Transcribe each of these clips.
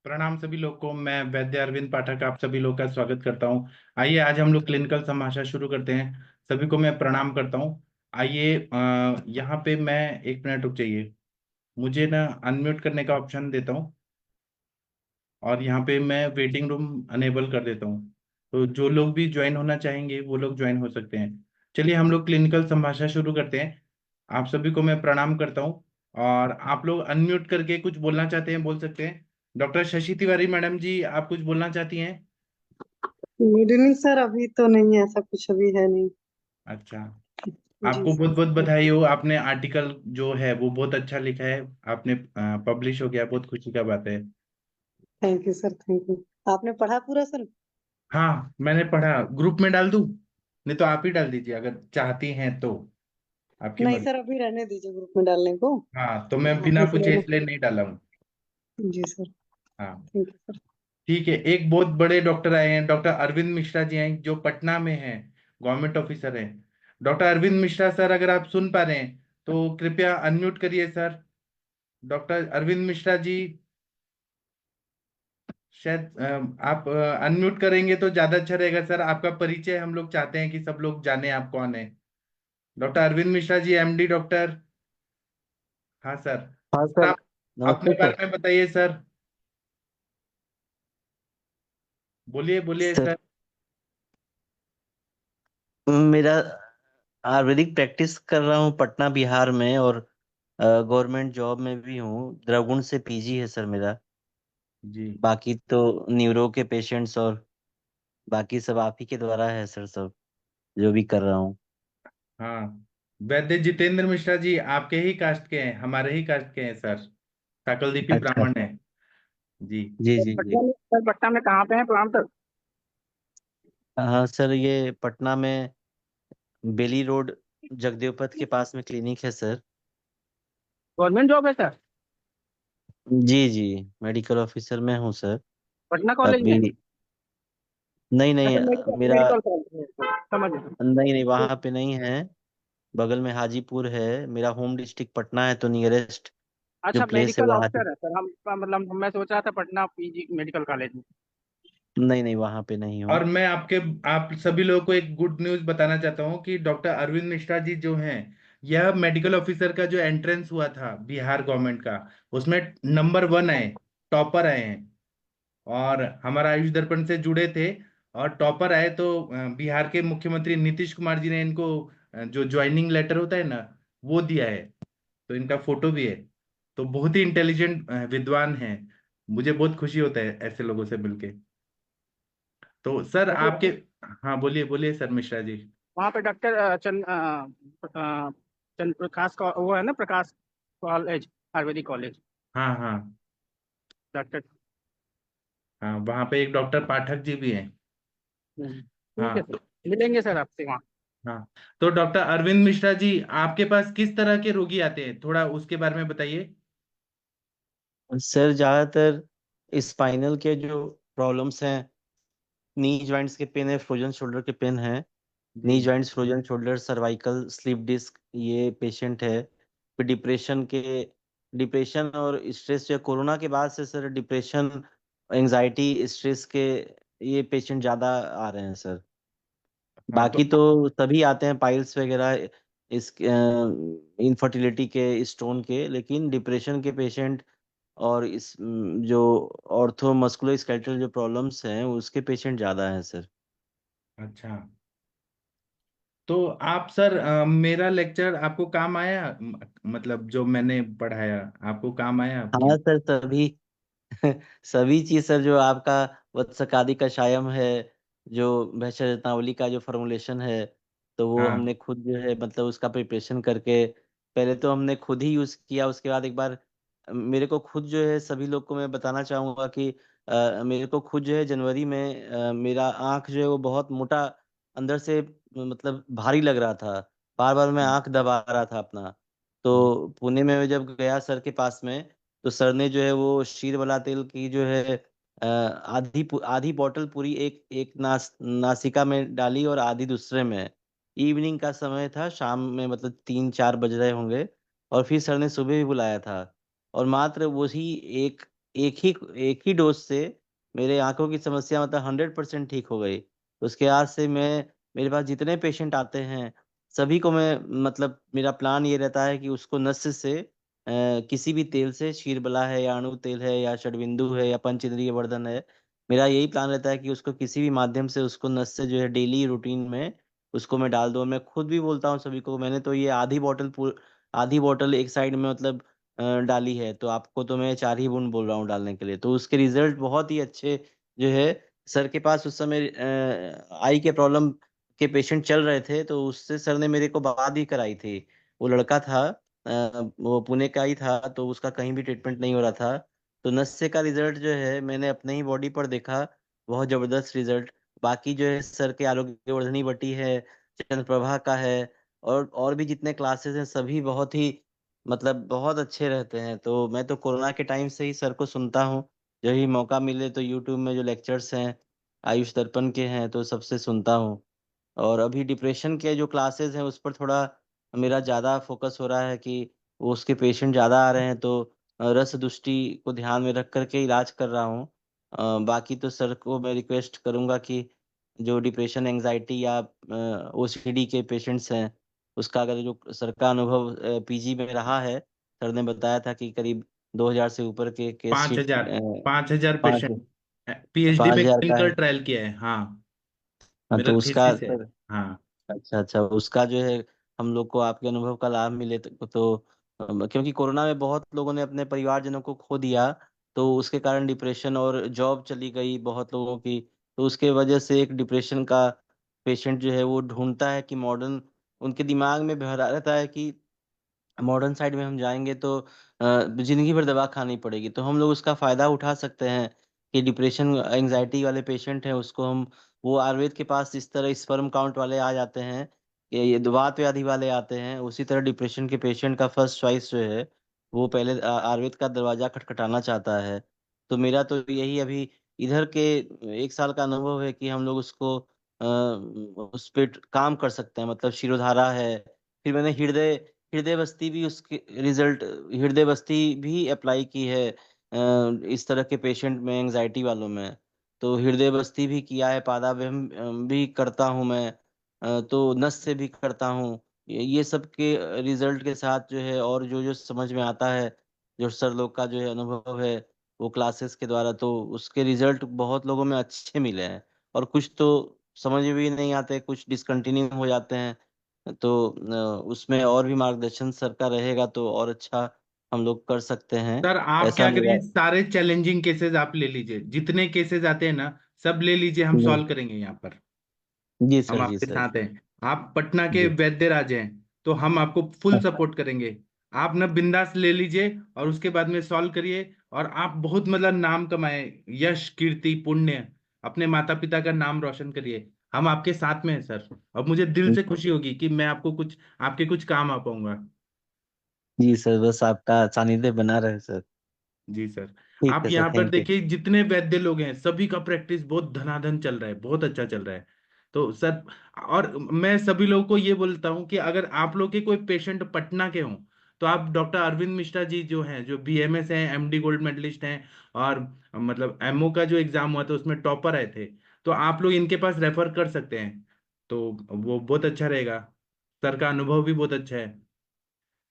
प्रणाम सभी लोग को। मैं वैद्य अरविंद पाठक आप सभी लोग का स्वागत करता हूं। आइए आज हम लोग क्लिनिकल संभाषण शुरू करते हैं। सभी को मैं प्रणाम करता हूं। आइए यहाँ पे मैं 1 मिनट रुक जाइए। मुझे ना अनम्यूट करने का ऑप्शन देता हूँ और यहाँ पे मैं वेटिंग रूम अनेबल कर देता हूँ। तो जो लोग भी ज्वाइन होना चाहेंगे वो लोग ज्वाइन हो सकते हैं। चलिए हम लोग क्लिनिकल संभाषण शुरू करते हैं। आप सभी को मैं प्रणाम करता हूँ और आप लोग अनम्यूट करके कुछ बोलना चाहते हैं बोल सकते हैं। डॉक्टर शशि तिवारी मैडम जी, आप कुछ बोलना चाहती हैं? Good evening sir. अभी तो नहीं है, ऐसा कुछ अभी है नहीं। अच्छा। जी आपको बहुत सर। बहुत बधाई हो। आपने आर्टिकल जो है वो बहुत अच्छा लिखा है। आपने पब्लिश हो गया, बहुत खुशी का बात है। Thank you sir, thank you. आपने पढ़ा पूरा सर? हाँ, मैंने पढ़ा। ग्रुप में डाल दूं? नहीं तो आप ही डाल दीजिए अगर चाहती हैं तो। आपकी नहीं मर्जी। सर, अभी रहने दीजिए ग्रुप में डालने को। हाँ, तो मैं बिना आपने पूछे सिलेबस। इसलिए नहीं डाला हूँ। जी सर। हाँ। Thank you sir. ठीक है। एक बहुत बड़े डॉक्टर आए हैं, डॉक्टर अरविंद मिश्रा जी हैं जो पटना में हैं। गवर्नमेंट ऑफिसर हैं। डॉक्टर अरविंद मिश्रा सर, अगर आप सुन पा रहे हैं तो कृपया अनम्यूट करिए सर। डॉक्टर अरविंद मिश्रा जी, शायद आप अनम्यूट करेंगे तो ज्यादा अच्छा रहेगा सर। आपका परिचय हम लोग चाहते हैं कि सब लोग जाने आप कौन है। Doctor Arvind Mishra ji, MD doctor. हाँ सर। हाँ सर सर। आप अपने नमस्ते बारे सर। में बताइए सर। बोलिए बोलिए सर सर। मेरा आयुर्वेदिक प्रैक्टिस कर रहा हूँ पटना बिहार में, और गवर्नमेंट जॉब में भी हूँ। द्रगुण से पीजी है सर मेरा। जी। बाकी तो न्यूरो के पेशेंट्स और बाकी सब आप ही के द्वारा है सर, सब जो भी कर रहा हूँ। हाँ, वैद्य जितेंद्र मिश्रा जी आपके ही कास्ट के हैं, हमारे ही कास्ट के हैं सर। सकलदीपी अच्छा। ब्राह्मण है। जी। जी जी जी। पटना में कहाँ पे है प्लांट सर? हाँ सर, ये पटना में बेली रोड जगदेव पथ के पास में क्लिनिक है सर। गवर्नमेंट जॉब है सर? जी जी। मेडिकल ऑफिसर में हूँ सर। पटना कॉलेज अभी में? नहीं अच्छा, नहीं, मेडिकल मेरा मेडिकल कॉलेज में, समझ गया। नहीं नहीं, वहाँ पे नहीं है। बगल में हाजीपुर है। मेरा होम डिस्ट्रिक्ट पटना है, तो नियरेस्ट जो अच्छा, प्लेस है मेडिकल वहाँ से। ऑफिसर है सर। हम मतलब मैं सोच रहा था पटना पीजी मेडिकल कॉलेज में। नहीं नहीं, वहाँ पे नहीं हूँ। और मैं आप सभी लोगों को एक गुड न्यूज बताना चाहता हूँ कि डॉक्टर अरविंद मिश्रा जी जो हैं, यह मेडिकल ऑफिसर का जो एंट्रेंस हुआ था बिहार गवर्नमेंट का, उसमें नंबर 1 आए, टॉपर आए हैं। और हमारा आयुष दर्पण से जुड़े थे और टॉपर आए तो बिहार के मुख्यमंत्री नीतीश कुमार जी ने इनको जो ज्वाइनिंग लेटर होता है ना, वो दिया है। तो इनका फोटो भी है। तो बहुत ही इंटेलिजेंट विद्वान हैं। मुझे बहुत खुशी होता है ऐसे लोगों से मिलके। तो सर अच्छा, आपके। हाँ, बोलिए बोलिए सर मिश्रा जी। वहाँ पे डॉक्टर चंद्र प्रकाश का वो है ना, प्रकाश कॉलेज, आयुर्वेदिक कॉलेज। हाँ हाँ। डॉक्टर। हाँ, वहाँ पे एक डॉक्टर पाठक जी भी हैं। ठीक है हाँ सर, मिलेंगे सर आपसे वहाँ। हाँ। तो डॉक्टर अरविंद मिश्रा जी, आपके पास किस तरह के रोगी आते हैं, थोड़ा उसके बारे में बताइए। सर ज़्यादातर स्पाइनल के जो प्रॉब्लम्स हैं, नी जॉइंट्स के पेन है, फ्रोजन शोल्डर के पेन है। जी। Knee joints, frozen shoulder, cervical, slip disc, ये पेशेंट है। फिर डिप्रेशन और स्ट्रेस, जो कोरोना के बाद से सर डिप्रेशन, एंजाइटी, स्ट्रेस के ये पेशेंट ज़्यादा आ रहे हैं सर। हाँ तो। बाकी तो सभी आते हैं, पाइल्स वगैरह, इस इनफर्टिलिटी के, स्टोन के, लेकिन डिप्रेशन के पेशेंट और जो ऑर्थो मस्कुलर स्केलेटल जो प्रॉब्लम्स हैं उसके पेशेंट ज़्यादा हैं सर। अच्छा। तो आप सर मेरा लेक्चर आपको काम आया? मतलब जो मैंने पढ़ाया आपको काम आया कि? हाँ सर, सभी सभी चीज सर, जो आपका वत्सकादि कषायम है, जो भैषजनावली का जो फॉर्मुलेशन है, तो वो हाँ। हमने खुद जो है मतलब उसका प्रिपरेशन करके, पहले तो हमने खुद ही यूज किया। उसके बाद एक बार मेरे को खुद जो है, सभी लोग को मैं बताना चाहूंगा कि मेरे को खुद जो है जनवरी में मेरा आंख जो है वो बहुत मोटा अंदर से, मतलब भारी लग रहा था। बार बार मैं आंख दबा रहा था अपना। जी। तो पुणे में मैं जब गया सर के पास में, तो सर ने जो है वो शीर वाला तेल की जो है आधी बोतल पूरी एक एक नासिका में डाली और आधी दूसरे में। इवनिंग का समय था, शाम में मतलब 3-4 बज रहे होंगे। और फिर सर ने सुबह भी बुलाया था, और मात्र वही एक एक ही डोज से मेरे आंखों की समस्या मतलब 100% ठीक हो गई। उसके बाद से मेरे पास जितने पेशेंट आते हैं सभी को मैं मतलब मेरा प्लान ये रहता है कि उसको नस्य से किसी भी तेल से, क्षीरबला है या अणु तेल है या षडबिंदु है या पंचइंद्रिय वर्धन है, मेरा यही प्लान रहता है कि उसको किसी भी माध्यम से उसको नस्य जो है डेली रूटीन में उसको मैं डाल दूं। मैं खुद भी बोलता हूँ सभी को, मैंने तो ये आधी बोतल एक साइड में मतलब डाली है, तो आपको तो मैं 4 ही बूंद बोल रहा हूँ डालने के लिए। तो उसके रिजल्ट बहुत ही अच्छे जो है। सर के पास उस समय आई के प्रॉब्लम के पेशेंट चल रहे थे, तो उससे सर ने मेरे को बात भी कराई थी। वो लड़का था, वो पुणे का ही था, तो उसका कहीं भी ट्रीटमेंट नहीं हो रहा था। तो नस्से का रिजल्ट जो है मैंने अपने ही बॉडी पर देखा, बहुत जबरदस्त रिजल्ट। बाकी जो है सर के आरोग्य वर्धनी बटी है, चंद्रप्रभा का है, और भी जितने क्लासेस हैं सभी बहुत ही मतलब बहुत अच्छे रहते हैं। तो मैं तो कोरोना के टाइम से ही सर को सुनता हूँ, जब भी मौका मिले तो यूट्यूब में जो लेक्चर्स हैं आयुष दर्पण के हैं तो सबसे सुनता हूँ। और अभी डिप्रेशन के जो क्लासेस हैं उस पर थोड़ा मेरा ज़्यादा फोकस हो रहा है कि वो उसके पेशेंट ज़्यादा आ रहे हैं, तो रस दुष्टि को ध्यान में रख करके इलाज कर रहा हूँ। बाकी तो सर को मैं रिक्वेस्ट करूंगा कि जो डिप्रेशन एंजाइटी या ओसीडी के पेशेंट्स हैं उसका अगर जो सर का अनुभव पीजी में रहा है, सर ने बताया था कि करीब 2000 से ऊपर के केस पांच शीट हजार 5,000 पाँच पेशेंट पीएचडी पाँच पे हजार का क्लिनिकल है। ट्रायल किया है। हाँ, हाँ, मेरा तो उसका थीसिस है। सर, हाँ। अच्छा अच्छा, उसका जो है हम लोग को आपके अनुभव का लाभ मिले तो क्योंकि कोरोना में बहुत लोगों ने अपने परिवारजनों को खो दिया, तो उसके कारण डिप्रेशन और जॉब चली गई बहुत लोगों की। तो उसके वजह से एक डिप्रेशन का पेशेंट जो है वो ढूंढता है कि मॉडर्न, उनके दिमाग में भरा रहता है कि मॉडर्न साइड में हम जाएंगे तो जिंदगी भर दवा खानी पड़ेगी। तो हम लोग उसका फायदा उठा सकते हैं कि डिप्रेशन एंजाइटी वाले पेशेंट हैं उसको हम, वो आयुर्वेद के पास इस तरह स्पर्म काउंट वाले आ जाते हैं, ये वात व्याधि वाले आते हैं, उसी तरह डिप्रेशन के पेशेंट का फर्स्ट चॉइस जो है वो पहले आयुर्वेद का दरवाजा खटखटाना चाहता है। तो मेरा तो यही अभी इधर के 1 साल का अनुभव है कि हम लोग उसको उस पे काम कर सकते हैं। मतलब शिरोधारा है, फिर मैंने हृदय बस्ती भी उसके रिजल्ट, हृदय बस्ती भी अप्लाई की है इस तरह के पेशेंट में, एंजाइटी वालों में। तो हृदय बस्ती भी किया है, पादाव्यम भी करता हूँ मैं, तो नस से भी करता हूँ। ये सब के रिजल्ट के साथ जो है और जो जो समझ में आता है, जो सर लोग का जो है अनुभव है वो क्लासेस के द्वारा, तो उसके रिजल्ट बहुत लोगों में अच्छे मिले हैं। और कुछ तो समझ में भी नहीं आते, कुछ डिसकंटिन्यू हो जाते हैं। तो उसमें और भी मार्गदर्शन सर का रहेगा तो और अच्छा हम लोग कर सकते हैं। सर आप ऐसा क्या मेरा। करिए, सारे चैलेंजिंग केसेस आप ले लीजिए, जितने केसेस आते हैं ना सब ले लीजिए, हम जी सॉल्व करेंगे यहाँ पर। जी हम सर, जी आपके सर। साथ हैं। आप पटना के जी वैद्य राज हैं, तो हम आपको फुल सपोर्ट करेंगे। आप ना बिंदास ले लीजिए और उसके बाद में सॉल्व करिए, और आप बहुत मतलब नाम कमाए, यश कीर्ति पुण्य, अपने माता पिता का नाम रोशन करिए। हम आपके साथ में हैं सर। अब मुझे दिल से खुशी होगी कि मैं आपको कुछ, आपके कुछ काम आ पाऊंगा। जी सर, बस आपका सानिध्य बना रहे सर। जी सर। ठीक आप है सर, यहाँ पर थैंक यू। देखिए जितने वैद्य लोग हैं सभी का प्रैक्टिस बहुत धनाधन चल रहा है, बहुत अच्छा चल रहा है। तो सर, और मैं सभी लोगों को ये बोलता हूँ कि अगर आप लोग के कोई पेशेंट पटना के हों तो आप डॉक्टर अरविंद मिश्रा जी जो हैं, जो बीएमएस हैं, एमडी गोल्ड मेडलिस्ट हैं, और मतलब एमओ का जो एग्जाम हुआ था उसमें टॉपर आए थे, तो आप लोग इनके पास रेफर कर सकते हैं। तो वो बहुत अच्छा रहेगा। सर का अनुभव भी बहुत अच्छा है।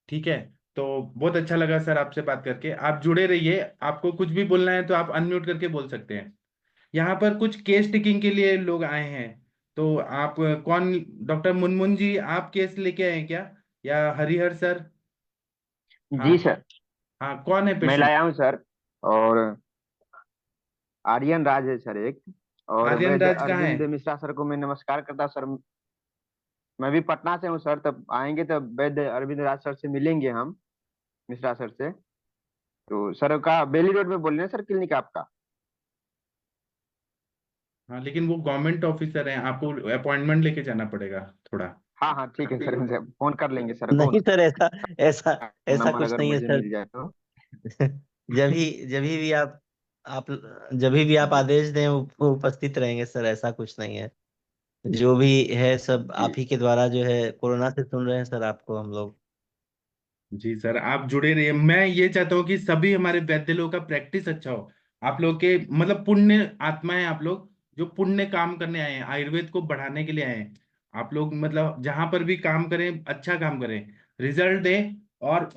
ठीक है। तो बहुत अच्छा लगा सर आपसे बात करके। आप जुड़े रहिए, आपको कुछ भी बोलना है तो आप अनम्यूट करके बोल सकते हैं। यहाँ पर कुछ केस टेकिंग के लिए लोग आए हैं। तो आप कौन, डॉक्टर मुनमुन जी आप केस लेके आए हैं क्या, या हरिहर सर? हाँ। जी सर। हाँ, कौन है मैं पेशेंट? लाया हूँ सर। और आर्यन राज है सर एक। और आर्यन वैद्य राज कहाँ है? अरविंद मिश्रा सर को मैं नमस्कार करता हूं सर। मैं भी पटना से हूँ सर, तब आएंगे तब वैद्य अरविंद राज सर से मिलेंगे हम, मिश्रा सर से। तो सर का बेली रोड में बोल रहे हैं सर क्लिनिक आपका? हाँ, लेकिन वो गवर्नमेंट ऑफिसर हैं, आपको अपॉइंटमेंट लेके जाना पड़ेगा थोड़ा। हाँ हाँ ठीक है सर, उनसे फोन कर लेंगे सर को, नहीं सर, ऐसा ऐसा उनका ऐसा नंबर कुछ अगर नहीं है मुझे सर। मिल जाए तो। जब भी आप जब भी आप आदेश दें वो उपस्थित रहेंगे सर, ऐसा कुछ नहीं है। जो भी है सब जी आप ही के द्वारा जो है, कोरोना से सुन रहे हैं सर आपको हम लोग। जी सर, आप जुड़े रहिए। मैं ये चाहता हूँ कि सभी हमारे वैद्य लोगों का प्रैक्टिस अच्छा हो। आप लोग के मतलब पुण्य आत्माएं, आप लोग जो पुण्य काम करने आए हैं, आयुर्वेद को बढ़ाने के लिए आए हैं। आप लोग मतलब जहां पर भी काम करें, अच्छा काम करें, रिजल्ट दें, और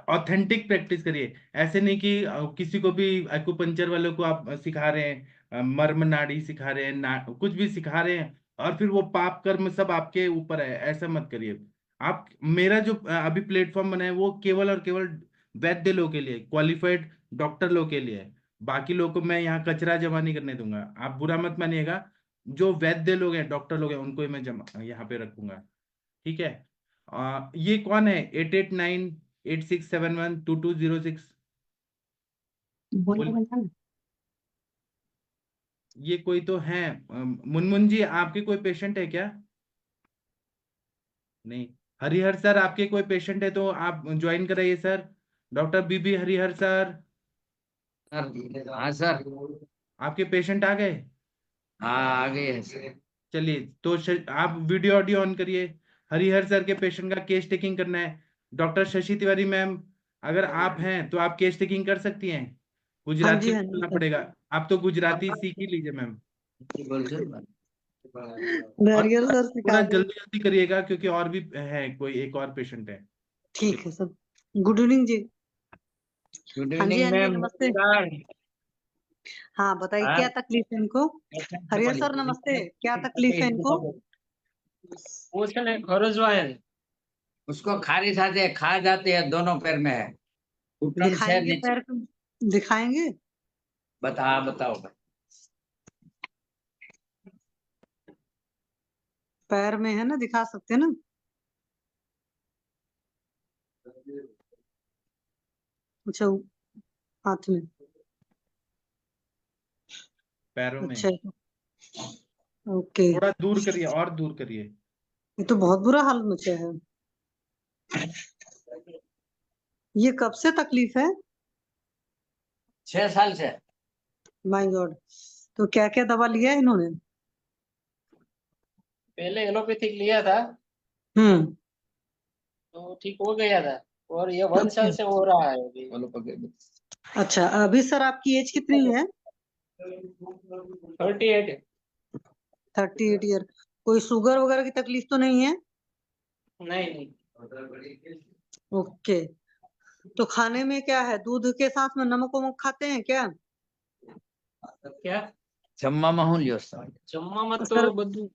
ऑथेंटिक प्रैक्टिस करिए। ऐसे नहीं कि किसी को भी एक्यूपंचर वालों को आप सिखा रहे हैं, मर्म नाड़ी सिखा रहे हैं, कुछ भी सिखा रहे हैं, और फिर वो पाप कर्म सब आपके ऊपर है। ऐसा मत करिए आप। मेरा जो अभी प्लेटफॉर्म बना है वो केवल और केवल वैद्य लोग के लिए, क्वालिफाइड डॉक्टर लोग के लिए है। बाकी लोग को मैं यहाँ कचरा जमा नहीं करने दूंगा। आप बुरा मत मानिएगा। जो वैद्य लोग हैं, डॉक्टर लोग हैं, उनको ही मैं जमा यहाँ पे रखूंगा। ठीक है। ये कौन है? 889867122206। बोल। ये कोई तो है। मुनमुन जी, आपके कोई पेशेंट है क्या? नहीं। हरिहर सर, आपके कोई पेशेंट है तो आप ज्वाइन कराइए सर। डॉक्टर बीबी हरिहर सर, सर हाँ सर। आपके पेशेंट आ गए? हाँ आ गए हैं सर। चलिए तो आप वीडियो ऑडियो ऑन करिए। हरिहर सर के पेशेंट का केस टेकिंग करना है। डॉक्टर शशि तिवारी मैम, अगर आप हैं तो आप केस टेकिंग कर सकती हैं। हाँ गुजराती जी, में हाँ जी बोलना सर। पड़ेगा। आप तो गुजराती सीख ही लीजिए मैम। बोल सर। और हरिहर सर थोड़ा सिखा दें। जल्दी जल्दी करिएगा, क्योंकि और भी है, कोई एक और पेशेंट है। ठीक है सर। गुड इवनिंग जी। गुड हाँ जी, इवनिंग हाँ जी, मैम, नमस्ते। नमस्कार। हाँ बताइए, हाँ क्या तकलीफ है इनको? हरिहर सर नमस्ते, क्या तकलीफ है इनको? वो सर खरोज है, उसको खारिश आते है, खा जाते हैं, दोनों पैर में है, घुटन से दिखाएंगे नीचे। पैर को? दिखाएंगे? बताओ। पैर में है ना, दिखा सकते हैं ना? अच्छा, हाथ में। पैरों में। अच्छा, ओके। थोड़ा दूर करिए, और दूर करिए। ये तो बहुत बुरा हाल मचा है। ये कब से तकलीफ है? 6 साल से। My God. तो क्या क्या दवा लिया है इन्होंने? पहले एलोपैथिक लिया था हम्म। तो ठीक हो गया था, और ये 1 साल ओके। से हो रहा है अभी। अच्छा, अभी सर आपकी एज कितनी है? 38। 38 ईयर। कोई शुगर वगैरह की तकलीफ तो नहीं है? नहीं। ओके। तो खाने में क्या है? दूध के साथ में नमक वमक खाते हैं क्या? क्या જમવામાં હું લ્યો છો? જમવામાં તો सर, બધું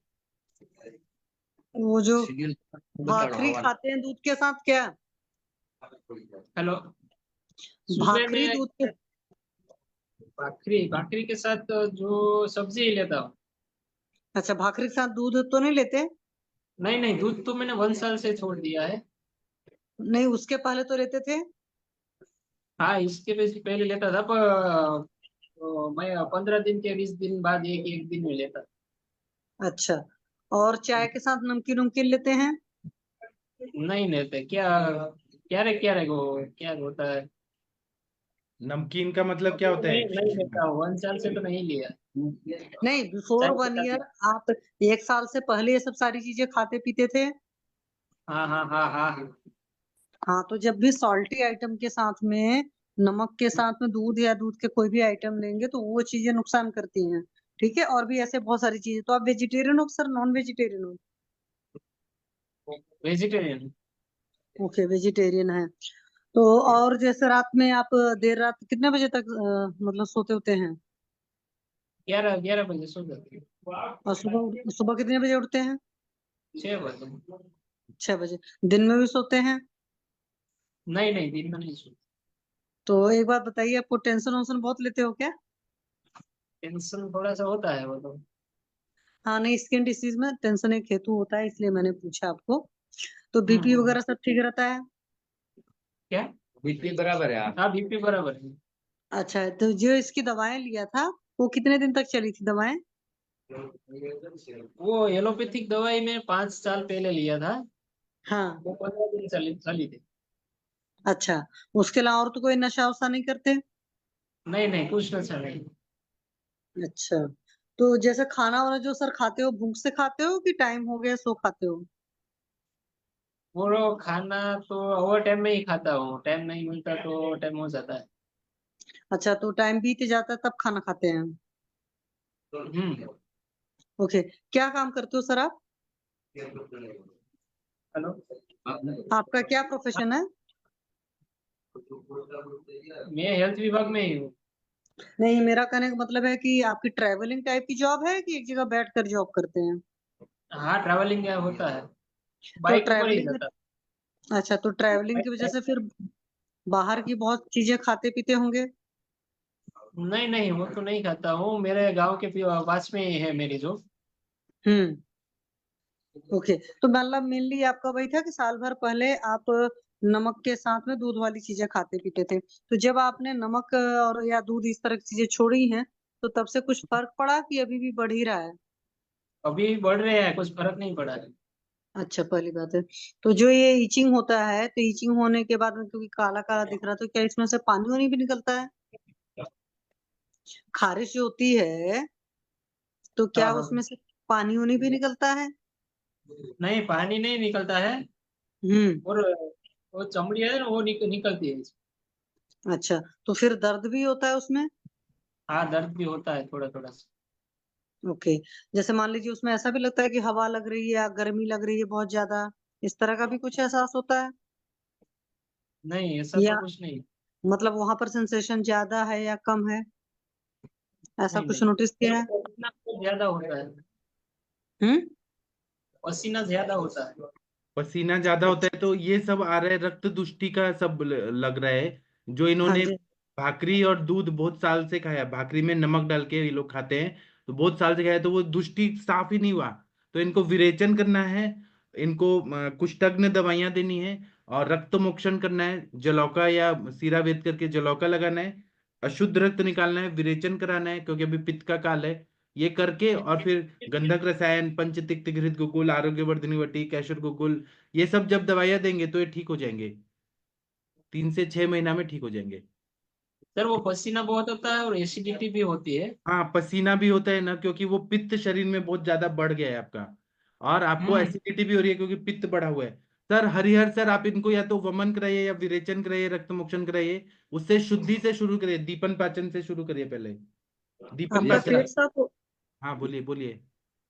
वो जो શેડ્યુલ બતાડો भाखरी હવારે। खाते हैं दूध के साथ क्या? हेलो। सुबह भाखरी में दूध के? भाखरी के साथ तो जो सब्जी ही लेता हूँ। अच्छा, भाखरी के साथ दूध तो नहीं लेते? नहीं, दूध तो मैंने 1 साल से छोड़ दिया है। नहीं, उसके पहले तो लेते थे? हाँ, इसके वजह पहले लेता था, पर मैं 15 दिन के 20 दिन बाद एक दिन में लेता। अच्छा। और चाय के साथ नमकीन उमकीन लेते हैं? नहीं लेते क्या? क्या रे वो क्या होता है? नमकीन का मतलब क्या होता नहीं है? नहीं लेता हूँ, 1 साल से तो नहीं लिया। नहीं, बिफोर चाय के 1 ईयर साथ। आप 1 साल से पहले ये सब सारी चीजें खाते पीते थे? हाँ। हाँ, तो जब भी सॉल्टी आइटम के साथ में, नमक के साथ में दूध या दूध के कोई भी आइटम लेंगे तो वो चीजें नुकसान करती हैं। ठीक है, और भी ऐसे बहुत सारी चीजें। तो आप वेजिटेरियन हो सर, नॉन वेजिटेरियन हो? वेजिटेरियन। ओके, वेजिटेरियन है। तो और जैसे रात में आप देर रात कितने बजे तक मतलब सोते होते हैं? 11 बजे सो जाती हूँ। और सुबह सुबह कितने बजे उठते हैं? 6 बजे। 6 बजे। दिन में भी सोते हैं? नहीं, दिन में नहीं सोता। तो एक बात बताइए, आपको टेंशन वोंशन बहुत लेते हो क्या? टेंशन थोड़ा सा होता है वो तो। हाँ, नहीं, स्किन डिसीज में टेंशन एक हेतु होता है, इसलिए मैंने पूछा आपको। तो बीपी हम्म। वगैरह सब ठीक रहता है? क्या? बीपी बराबर है? हाँ, बीपी बराबर है। अच्छा, तो जो इसकी दवाएं लिया था वो कितने दिन तक चली थी दवाएं? वो एलोपैथिक दवाई में 5 साल पहले लिया था, हाँ। वो 15 दिन चली थी। अच्छा, उसके अलावा और तो कोई नशा वशा नहीं करते? नहीं, कुछ नशा नहीं। अच्छा। तो जैसे खाना वाना जो सर खाते हो, भूख से खाते हो कि टाइम हो गया सो खाते हो? वो खाना तो ओवर टाइम में ही खाता हूँ, टाइम नहीं मिलता तो टाइम हो जाता है। अच्छा, तो टाइम बीत जाता है तब खाना खाते हैं? हम्म। ओके, क्या काम करते हो सर आप? हेलो। आपका क्या प्रोफेशन है? मैं हेल्थ विभाग में ही हूँ। नहीं, मेरा कहने का मतलब है कि आपकी ट्रैवलिंग टाइप की जॉब है कि एक जगह बैठ कर जॉब करते हैं? हाँ, ट्रैवलिंग होता है, तो बाइक ऊपर ही ट्रैवलिंग में, जाता अच्छा, तो ट्रैवलिंग की वजह है। से फिर बाहर की बहुत चीजें खाते पीते होंगे? नहीं नहीं, वो तो नहीं खाता हूँ, मेरे गांव के पास में ही है मेरी जॉब। हम्म। ओके, तो मतलब मेनली आपका वही था कि साल भर पहले आप नमक के साथ में दूध वाली चीजें खाते पीते थे, तो जब आपने नमक और या दूध इस तरह की चीजें छोड़ी हैं, तो तब से कुछ फर्क पड़ा कि अभी भी बढ़ ही रहा है? अभी बढ़ रहे हैं, कुछ फर्क नहीं पड़ा है। अच्छा, पहली बात है। तो जो ये ईचिंग होता है, तो ईचिंग होने के बाद में क्योंकि काला काला दिख रहा है, तो क्या इसमें से पानी वानी भी निकलता है? खारिश जो होती है, तो हाँ क्या हाँ। उसमें से पानी वानी भी निकलता है? नहीं, पानी नहीं निकलता है। हम्म। और वो चमड़ी है ना, वो निकलती है। अच्छा, तो फिर दर्द भी होता है उसमें? हाँ, दर्द भी होता है थोड़ा थोड़ा सा। ओके, जैसे मान लीजिए उसमें ऐसा भी लगता है कि हवा लग रही है या गर्मी लग रही है बहुत ज्यादा, इस तरह का भी कुछ एहसास होता है? नहीं, ऐसा तो या कुछ नहीं। मतलब वहां पर सेंसेशन ज्यादा है या कम है, ऐसा नहीं कुछ नहीं, नोटिस किया मेरे है? को पसीना तो ज्यादा होता है। हम्म। पसीना ज्यादा होता है। पसीना ज्यादा होता है तो ये सब आ रहा है, रक्त दुष्टि का सब लग रहा है। जो हाँ इन्होंने जी। भाकरी और दूध बहुत साल से खाया, भाकरी में नमक डाल के ये लोग खाते हैं, तो बहुत साल से खाया, तो वो दुष्टि साफ ही नहीं हुआ। तो इनको विरेचन करना है, इनको कुष्ठग्न दवाइयां देनी है, और रक्त मोक्षण करना है, जलौका या सीरा वेद करके जलौका लगाना है, अशुद्ध रक्त निकालना है, विरेचन कराना है, क्योंकि अभी पित्त का काल है। ये करके और फिर गंधक रसायन, पंचतिक्त घृत गुकुल, आरोग्यवर्धिनी वटी, कैशर गुकुल, ये सब जब दवाइयां देंगे तो ये ठीक हो जाएंगे। 3 से 6 महीना में ठीक हो जाएंगे। सर, वो पसीना बहुत होता है और एसिडिटी भी होती है। हाँ, पसीना भी होता है ना, क्योंकि वो पित्त शरीर में बहुत ज्यादा बढ़ गया है आपका, और आपको हम्म। एसिडिटी भी हो रही है क्योंकि पित्त बढ़ा हुआ है। सर हरिहर सर, आप इनको या तो वमन कराइए या विरेचन कराइए, रक्त मोक्षण कराइए, उससे शुद्धि से शुरू करिए, दीपन पाचन से शुरू करिए पहले। दीपन आपका पाचन। हाँ बोलिए बोलिए।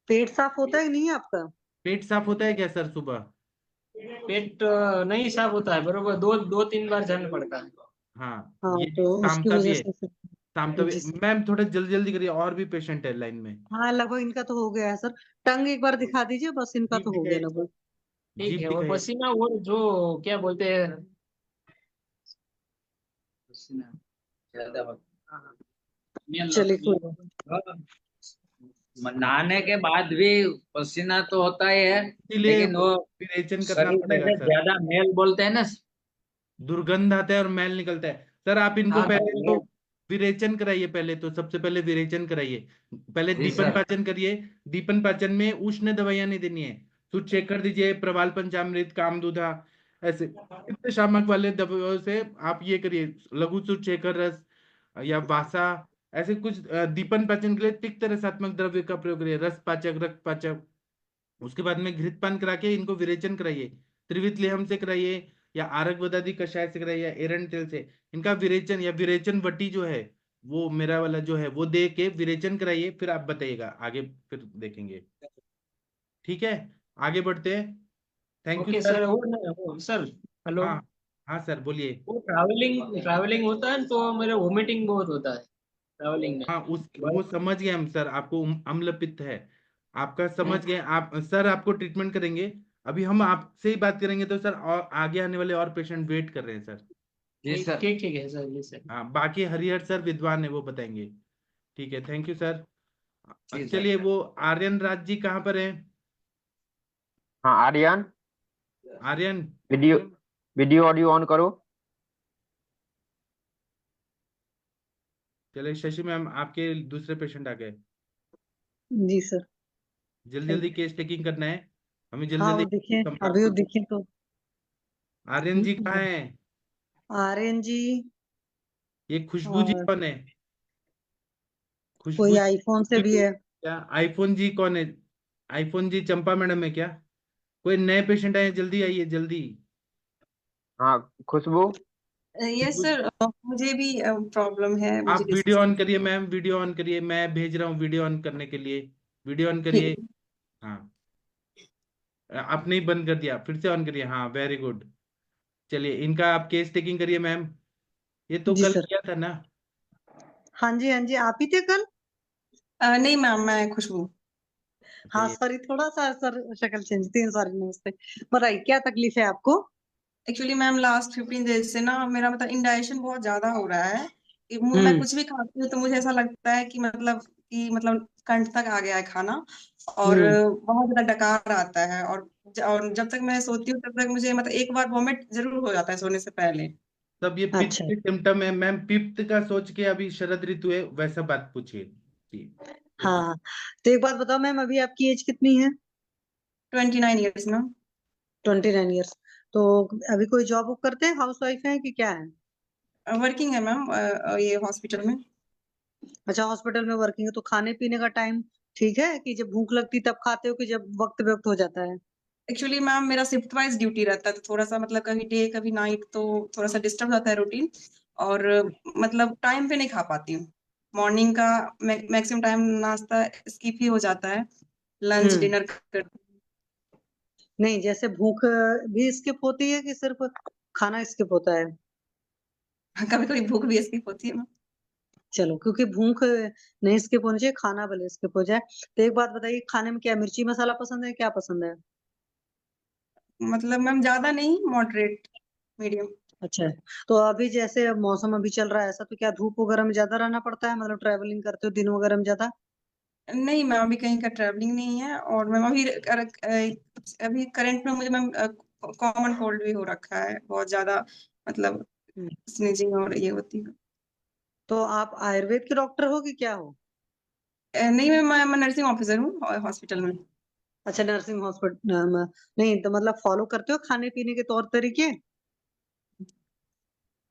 पेट साफ होता है कि नहीं आपका? पेट साफ होता है क्या सर सुबह? पेट नहीं साफ होता है, बरोबर दो दो तीन बार जाना पड़ता है। हाँ, हाँ, ये तो उसकी शामता भी वजह है, से शामता भी। जी। मैम थोड़ा जल्दी जल्दी करिए, और भी पेशेंट है लाइन में। हाँ, लगभग इनका तो हो गया है सर। टंग एक बार दिखा दीजिए, बस इनका जीप तो हो गया दिखाइए, लगभग। ठीक जीप है, वो दिखाइए। पसीना, वो जो क्या बोलते हैं, पसीना ज्यादा होता है। चलिए, कोई बात नहीं। नहाने के बाद भी पसीना तो होता ही है, इसीलिए लेकिन वो विरेचन करना शरीर में पड़ेगा से सर। ज्यादा मेल बोलते हैं ना। दुर्गंध आता है और मैल निकलता है। सर आप इनको हाँ पहले तो ये। विरेचन कराइए, पहले तो सबसे पहले विरेचन कराइए। पहले जी दीपन सर। पाचन करिए। दीपन पाचन में उष्ण दवाइयां नहीं देनी है। सूच शेखर दीजिए, प्रवाल पंचामृत, कामदूधा, ऐसे पित्त शामक वाले दवाइयों से आप ये करिए। लघु सूच शेखर रस या वासा, ऐसे कुछ दीपन पाचन के लिए तिक्त रसात्मक द्रव्य का प्रयोग करिए, रस पाचक, रक्त पाचक। उसके बाद में घृतपान करा के इनको विरेचन कराइए। त्रिवित लेहम से कराइए, या आरक बदादी कषाय से कराइए, या एरंड तेल से। इनका विरेचन या विरेचन वटी जो है, वो मेरा वाला जो है वो दे के विरेचन कराइए, फिर आप बताइएगा आगे, फिर देखेंगे। ठीक है, आगे बढ़ते हैं। Thank you okay sir. Sir. वो सर, हेलो। हाँ हाँ सर बोलिए। वो ट्रैवलिंग ट्रैवलिंग होता है तो मेरे वोमिटिंग बहुत होता है ट्रैवलिंग में। हाँ, उस वो बस। समझ गए हम सर, आपको अम्ल पित्त है आपका, समझ हम्म। गए आप सर, आपको ट्रीटमेंट करेंगे। अभी हम आपसे ही बात करेंगे तो सर, और आगे आने वाले और पेशेंट वेट कर रहे हैं सर। जी ठीक सर। ठीक ठीक है सर, जी सर। हाँ, बाकी हरिहर सर विद्वान है, वो बताएंगे। ठीक है, थैंक यू सर। जी सर। चलिए, वो आर्यन राज जी कहाँ पर हैं? हाँ Aryan, Aryan. Video video audio on करो। चलिए शशि मैम, आपके दूसरे पेशेंट आ गए। जी सर। जल्दी ठीक जल्दी है। केस टेकिंग करना है, हमें जल्दी हाँ, वो जल्दी दिखे, संभालना अभी वो है। दिखे तो। आर्यन जी कहाँ हैं? आर्यन जी। ये खुशबू जी और कौन है? कोई खुशबू आईफोन से जी भी है? क्या? आईफोन जी कौन है? आईफोन जी चंपा मैडम है क्या? कोई नए पेशेंट आए, जल्दी आइए जल्दी। हाँ खुशबू। यस सर, मुझे भी प्रॉब्लम है, मुझे आप वीडियो ऑन डिस्चार्ज। करिए मैम, वीडियो ऑन करिए, मैं भेज रहा हूँ वीडियो ऑन करने के लिए। वीडियो ऑन ठीक करिए। है। हाँ, आपने ही बंद कर दिया, फिर से ऑन करिए। हाँ वेरी गुड। चलिए इनका आप केस टेकिंग करिए मैम। ये तो जी कल सर। किया था ना? हाँ जी, हाँ जी, आप ही थे कल। नहीं मैम, मैं खुशबू। हाँ चलिए। सॉरी, थोड़ा सा सर शक्ल चेंज थी, सॉरी, नमस्ते। बताइए क्या तकलीफ है आपको? एक्चुअली मैम लास्ट 15 डेज से ना मेरा मतलब इंडाइजेशन बहुत ज्यादा हो रहा है कि मैं हम्म। कुछ भी खाती हूँ तो मुझे ऐसा लगता है कि मतलब कंठ तक आ गया है खाना। और हम्म। बहुत ज्यादा डकार आता है। और जब तक मैं सोती हूँ तब तक मुझे मतलब एक बार वॉमिट जरूर हो जाता है सोने से पहले। तब ये पित्त अच्छा। के सिम्टम है मैम, पित्त का सोच के, अभी शरद ऋतु है वैसा बात पूछिए जी। पूछिए। हाँ, तो एक बात बताओ मैम, अभी आपकी एज कितनी है? 29 ईयर्स मैम। 29 ईयर्स। तो अभी कोई जॉब करते हैं, हाउस वाइफ है कि क्या है? वर्किंग है मैम, ये हॉस्पिटल में। अच्छा, हॉस्पिटल में वर्किंग है, तो खाने पीने का टाइम ठीक है कि जब भूख लगती तब खाते हो कि जब वक्त वक्त हो जाता है? एक्चुअली मैम मेरा शिफ्ट वाइज ड्यूटी रहता है तो थोड़ा सा मतलब कभी डे कभी नाइट, तो थोड़ा सा डिस्टर्ब होता है रूटीन। और मतलब टाइम पे नहीं खा पाती हूँ। मॉर्निंग का मैक्सिमम टाइम नाश्ता स्किप ही हो जाता है। लंच हम्म। डिनर कर। नहीं, जैसे भूख भी स्किप होती है कि सिर्फ खाना स्किप होता है? कभी कभी भूख भी स्किप होती है मैम। चलो, क्योंकि भूख नहीं स्किप होनी चाहिए, खाना भले स्किप हो जाए। तो एक बात बताइए, खाने में क्या मिर्ची मसाला पसंद है, क्या पसंद है? मतलब मैम ज्यादा नहीं, मॉडरेट, मीडियम। अच्छा। तो अभी जैसे मौसम अभी चल रहा है ऐसा, तो क्या धूप वगैरह में ज्यादा रहना पड़ता है, मतलब ट्रैवलिंग करते हो दिन वगैरह में ज्यादा? नहीं मैम, अभी कहीं का ट्रैवलिंग नहीं है। और मैम अभी करंट में मुझे मैम कॉमन कोल्ड भी हो रखा है बहुत ज्यादा। मतलब हम्म। स्नीजिंग और ये होती है। तो आप आयुर्वेद के डॉक्टर हो कि क्या हो? नहीं मैम, मैं नर्सिंग ऑफिसर हूँ हॉस्पिटल में। अच्छा, नर्सिंग हॉस्पिटल। नहीं तो मतलब फॉलो करते हो खाने पीने के तौर तरीके?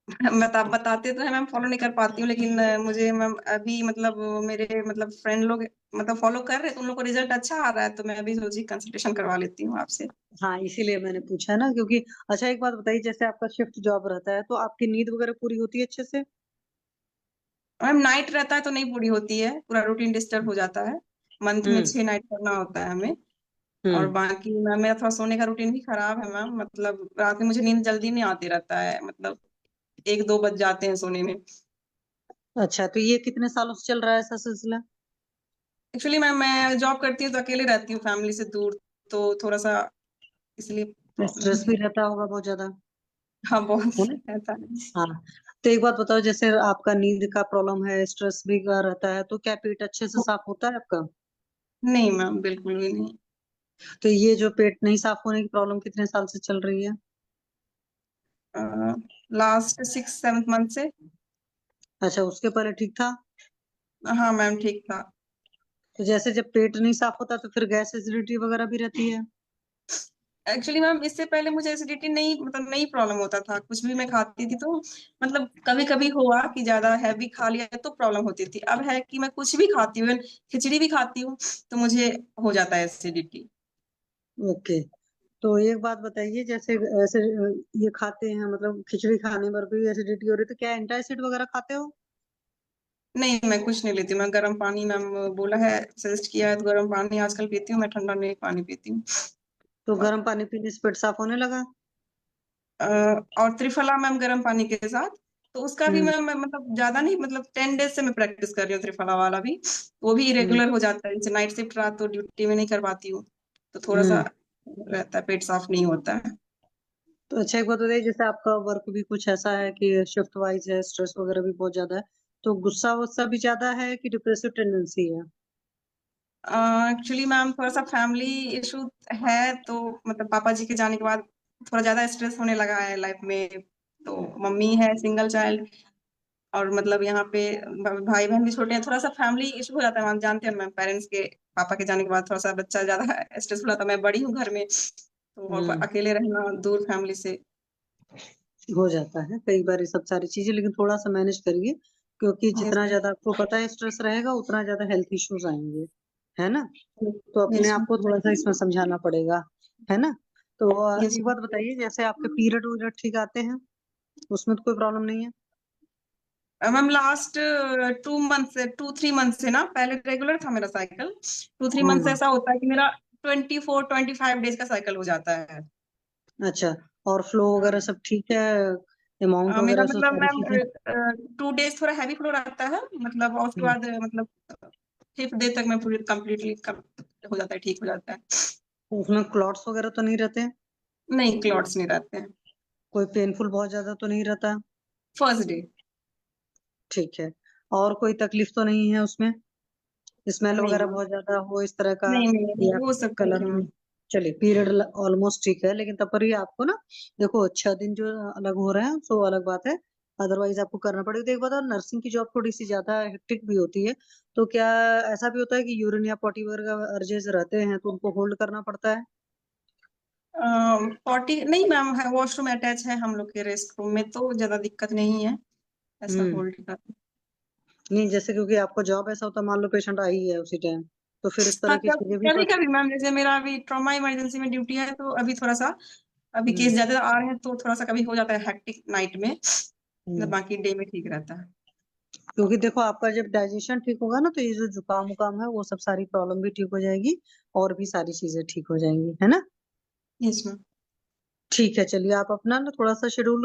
बताते तो है मैम, फॉलो नहीं कर पाती हूँ, लेकिन मुझे मैम अभी मतलब मेरे मतलब फ्रेंड लोग मतलब फॉलो कर रहे हैं तो उन लोग को रिजल्ट अच्छा आ रहा है, तो मैं अभी सोची कंसल्टेशन करवा लेती हूँ आपसे। हाँ, इसीलिए मैंने पूछा ना, क्योंकि अच्छा एक बात बताइए, जैसे आपका शिफ्ट जॉब रहता है तो आपकी नींद वगैरह पूरी होती है अच्छे से? मैम नाइट रहता है तो नहीं पूरी होती है, पूरा रूटीन डिस्टर्ब हो जाता है। मंथ में हम्म। 6 नाइट करना होता है हमें। और हम्म। बाकी मैम मेरा थोड़ा सोने का रूटीन भी खराब है मैम, मतलब रात में मुझे नींद जल्दी नहीं आती रहता है, मतलब 1-2 बज जाते हैं सोने में। अच्छा, तो ये कितने सालों से चल रहा है ऐसा सिलसिला? एक्चुअली मैम मैं जॉब करती हूँ तो अकेले रहती हूँ फैमिली से दूर, तो थोड़ा सा इसलिए प्रॉब्लम स्ट्रेस है। भी रहता होगा बहुत ज्यादा, हाँ बहुत है ना? रहता है। हाँ। तो एक बात बताओ, जैसे आपका नींद का प्रॉब्लम है, स्ट्रेस भी का रहता है, तो क्या पेट अच्छे से साफ होता है आपका? नहीं मैम, बिल्कुल भी नहीं। तो ये जो पेट नहीं साफ होने की प्रॉब्लम कितने साल से चल रही है? लास्ट 6-7 मंथ से। अच्छा, उसके पहले ठीक था? हाँ मैम ठीक था। तो जैसे जब पेट नहीं साफ होता तो फिर गैस एसिडिटी वगैरह भी रहती है? एक्चुअली मैम इससे पहले मुझे एसिडिटी नहीं मतलब नहीं प्रॉब्लम होता था, कुछ भी मैं खाती थी तो मतलब कभी कभी हुआ कि ज्यादा हैवी खा लिया तो प्रॉब्लम होती थी। अब है कि मैं कुछ भी खाती हूँ, खिचड़ी भी खाती हूँ तो मुझे हो जाता है एसिडिटी। ओके। तो एक बात बताइए, जैसे ऐसे ये खाते हैं, मतलब खिचड़ी खाने पर भी एसिडिटी हो रही है, तो क्या एंटासिड वगैरह खाते हो? नहीं मैं कुछ नहीं लेती, मैं गर्म पानी मैम बोला है, सजेस्ट किया है तो गर्म पानी आजकल पीती हूँ, मैं ठंडा नहीं पानी पीती हूँ। तो गर्म पानी पीने से पेट साफ होने लगा? और त्रिफला मैम गर्म पानी के साथ, तो उसका भी हम्म। मैं मतलब ज्यादा नहीं, मतलब 10 डेज से मैं प्रैक्टिस कर रही हूँ त्रिफला वाला भी। वो भी हम्म। इरेगुलर हो जाता है, जैसे नाइट शिफ्ट रहा तो ड्यूटी में नहीं कर पाती हूँ, तो थोड़ा सा हम्म। रहता है, पेट साफ नहीं होता है। तो अच्छा एक बात बताइए, जैसे आपका वर्क भी कुछ ऐसा है कि शिफ्ट वाइज है, स्ट्रेस वगैरह भी बहुत ज्यादा है, तो गुस्सा वुस्सा भी ज्यादा है कि डिप्रेसिव टेंडेंसी है? एक्चुअली मैम थोड़ा सा फैमिली इशू है, तो मतलब पापा जी के जाने के बाद थोड़ा ज्यादा स्ट्रेस होने लगा है लाइफ में। तो मम्मी है सिंगल चाइल्ड, और मतलब यहाँ पे भाई बहन भी छोटे हैं, थोड़ा सा फैमिली इशू हो जाता है। हम जानते हैं मैम, पेरेंट्स के पापा के जाने के बाद थोड़ा सा बच्चा ज्यादा स्ट्रेसफुल होता है। मैं बड़ी हूँ घर में, तो और हम्म। अकेले रहना दूर फैमिली से। हो जाता है कई बार ये सब सारी चीजें, लेकिन थोड़ा सा मैनेज करिए, क्योंकि यस जितना ज्यादा आपको पता है स्ट्रेस रहेगा उतना ज्यादा हेल्थ इश्यूज आएंगे, है ना? तो अपने यस आप को थोड़ा सा इसमें समझाना पड़ेगा, है ना? तो Yes, एक बात बताइए, जैसे आपके पीरियड ठीक आते हैं, उसमें तो कोई प्रॉब्लम नहीं है? मैम लास्ट 2-3 मंथ से ना, पहले रेगुलर था मेरा साइकिल, 2-3 मंथ से ऐसा होता है कि मेरा 24-25 डेज का साइकिल हो जाता है। अच्छा, और फ्लो वगैरह सब ठीक है, अमाउंट मेरा वगैरह सब मतलब सारी चीजें? मैम 2 डेज थोड़ा हैवी फ्लो रहता है, मतलब, और उसके बाद मतलब 5th डे तक मैं पूरी कंप्लीटली हो जाता है, ठीक हो जाता है। तो उसमें क्लॉट्स वगैरह तो नहीं रहते हैं? नहीं, क्लॉट्स नहीं रहते हैं। कोई पेनफुल बहुत ज्यादा तो नहीं रहता? First day. ठीक है। और कोई तकलीफ तो नहीं है उसमें, स्मेल नहीं वगैरह मैम, बहुत ज्यादा हो इस तरह का, नहीं नहीं नहीं, या वो सब कुछ कलर नहीं में? मैम। चलिए, पीरियड ऑलमोस्ट ठीक है, लेकिन तब पर ही आपको ना, देखो 6 दिन जो अलग हो रहे हैं सो अलग बात है, अदरवाइज आपको करना पड़ेगा। तो एक बात और, नर्सिंग की जॉब थोड़ी सी ज्यादा हेक्टिक भी होती है, तो क्या ऐसा भी होता है कि यूरिन या पॉटी वगैरह का अर्जेस रहते हैं तो उनको होल्ड करना पड़ता है? पॉटी नहीं मैम, है वॉशरूम अटैच है हम लोग के रेस्ट रूम में, तो ज्यादा दिक्कत नहीं है ऐसा हम्म। होल्ड का। नहीं, जैसे क्योंकि आपको जॉब ऐसा होता है, मान लो पेशेंट आई है उसी टाइम, तो फिर इस तरह हाँ, की चीजें भी कभी कभी मैम, जैसे मेरा अभी ट्रॉमा इमरजेंसी में ड्यूटी है, तो अभी थोड़ा सा, अभी केस ज्यादा आ रहे हैं, तो थोड़ा सा कभी हो जाता है हैक्टिक नाइट में, मतलब बाकी डे में ठीक रहता है। क्योंकि देखो, आपका जब डाइजेशन ठीक होगा ना, तो ये जो जुकाम उकाम है वो सब सारी प्रॉब्लम भी ठीक हो जाएगी, और भी सारी चीजें ठीक हो जाएंगी, है ना? Yes ma'am. ठीक है, चलिए, आप अपना ना थोड़ा सा शेड्यूल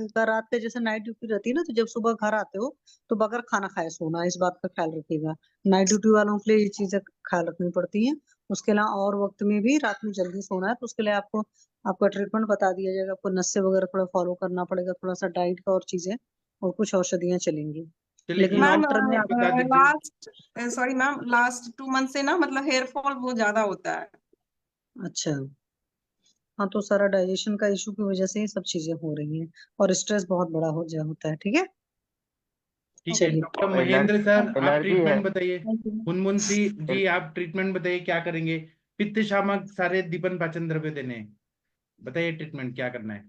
का, रात के जैसे नाइट ड्यूटी रहती है ना, तो जब सुबह घर आते हो तो बगैर खाना खाए सोना, इस बात का ख्याल रखिएगा। नाइट ड्यूटी वालों के लिए ये चीजें ख्याल रखनी पड़ती हैं। उसके अलावा और वक्त में भी रात में जल्दी सोना है, तो उसके लिए आपको आपका ट्रीटमेंट बता दिया जाएगा, आपको नशे वगैरह थोड़ा फॉलो करना पड़ेगा, थोड़ा सा डाइट का और चीजें, और कुछ औषधियां चलेंगी, चलिए लेकिन एक मैम लॉन्ग टर्म में आप। बता दीजिए। Last sorry ma'am, last 2 month से ना, मतलब हेयर फॉल बहुत ज्यादा होता है। अच्छा। हाँ, तो सारा डाइजेशन का इशू की वजह से ये सब चीजें हो रही हैं, और स्ट्रेस बहुत बड़ा होता है, ठीक है? ठीक है चलिए। डॉक्टर और महेंद्र सर, आप एलर्जी है। ट्रीटमेंट बताइए। Thank you. मुनमुनसी जी, एल, आप ट्रीटमेंट बताइए, क्या करेंगे? पित्त शामक सारे दीपन पाचन द्रव्य देने हैं। बताइए ट्रीटमेंट क्या करना है।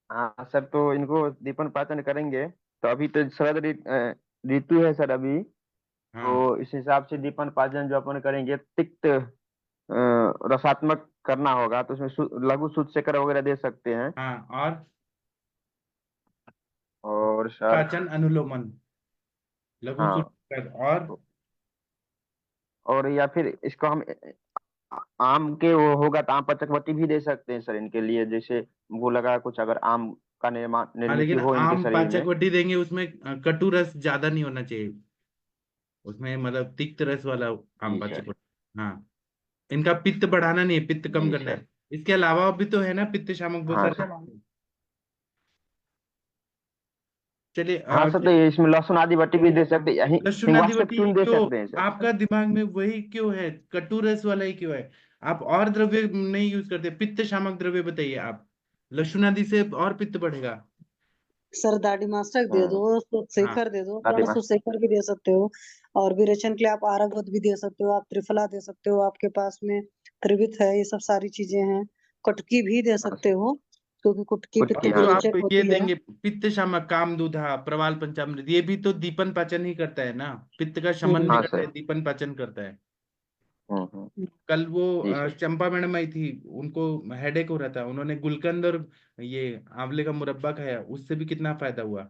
हाँ सर, तो इनको दीपन पाचन करेंगे। तो अभी तो शरद ऋतु है सर अभी। हाँ तो इस हिसाब से दीपन पाचन जो अपन करेंगे, तिक्त रसात्मक करना होगा, तो उसमें लघु शुद्ध शक्कर वगैरह दे सकते हैं। हाँ, और सर, पाचन अनुलोमन, लघु हाँ, सूत्र और और या फिर इसको हम आम के वो होगा तो आम पचकवटी भी दे सकते हैं सर इनके लिए, जैसे वो लगा कुछ, अगर आम का हाँ, निर्मित लेकिन हो इनके आम शरीर पाचक में। वटी देंगे उसमें कटु रस ज्यादा नहीं होना चाहिए, उसमें मतलब तिक्त रस वाला आम जी पाचक सर। वटी। हाँ, इनका पित्त बढ़ाना नहीं है, पित्त कम जी करना सर। है। इसके अलावा भी तो है ना पित्त शामक बहुत हाँ सारे। सर। चलिए हाँ सर, तो ये इसमें लहसुन आदि बटी भी दे सकते हैं, लहसुन आदि हिंगवाष्टक बटी चूर्ण दे क्यों? सकते हैं सर। आपका दिमाग में वही क्यों है? कटु रस वाला ही क्यों है? आप और द्रव्य नहीं यूज करते? पित्त शामक द्रव्य बताइए आप। लहसुन आदि से और पित्त बढ़ेगा। सर दाढ़ी मास्टर दे दो, हम्म। हाँ, शेखर दे दो, दादी थोड़ा माँ। सा शेखर भी दे सकते हो, और विरेचन के लिए आप आरगवत भी दे सकते हो, आप त्रिफला दे सकते हो, आपके पास में त्रिवित है, ये सब सारी चीजें हैं। कुटकी भी दे हाँ सकते सर। हो, क्योंकि कुटकी पित्त कुटकी, जो हाँ की सर। आप रेचक ये होती है। देंगे पित्त शामक, कामदूधा, प्रवाल पंचामृत, ये भी तो दीपन पाचन ही करता है ना, पित्त का शमन नहीं हाँ करता है, सर। दीपन पाचन करता है। हम्म। कल वो जी सर। चंपा मैडम आई थी, उनको हेडेक हो रहा था, उन्होंने गुलकंद और ये आंवले का मुरब्बा खाया, उससे भी कितना फायदा हुआ।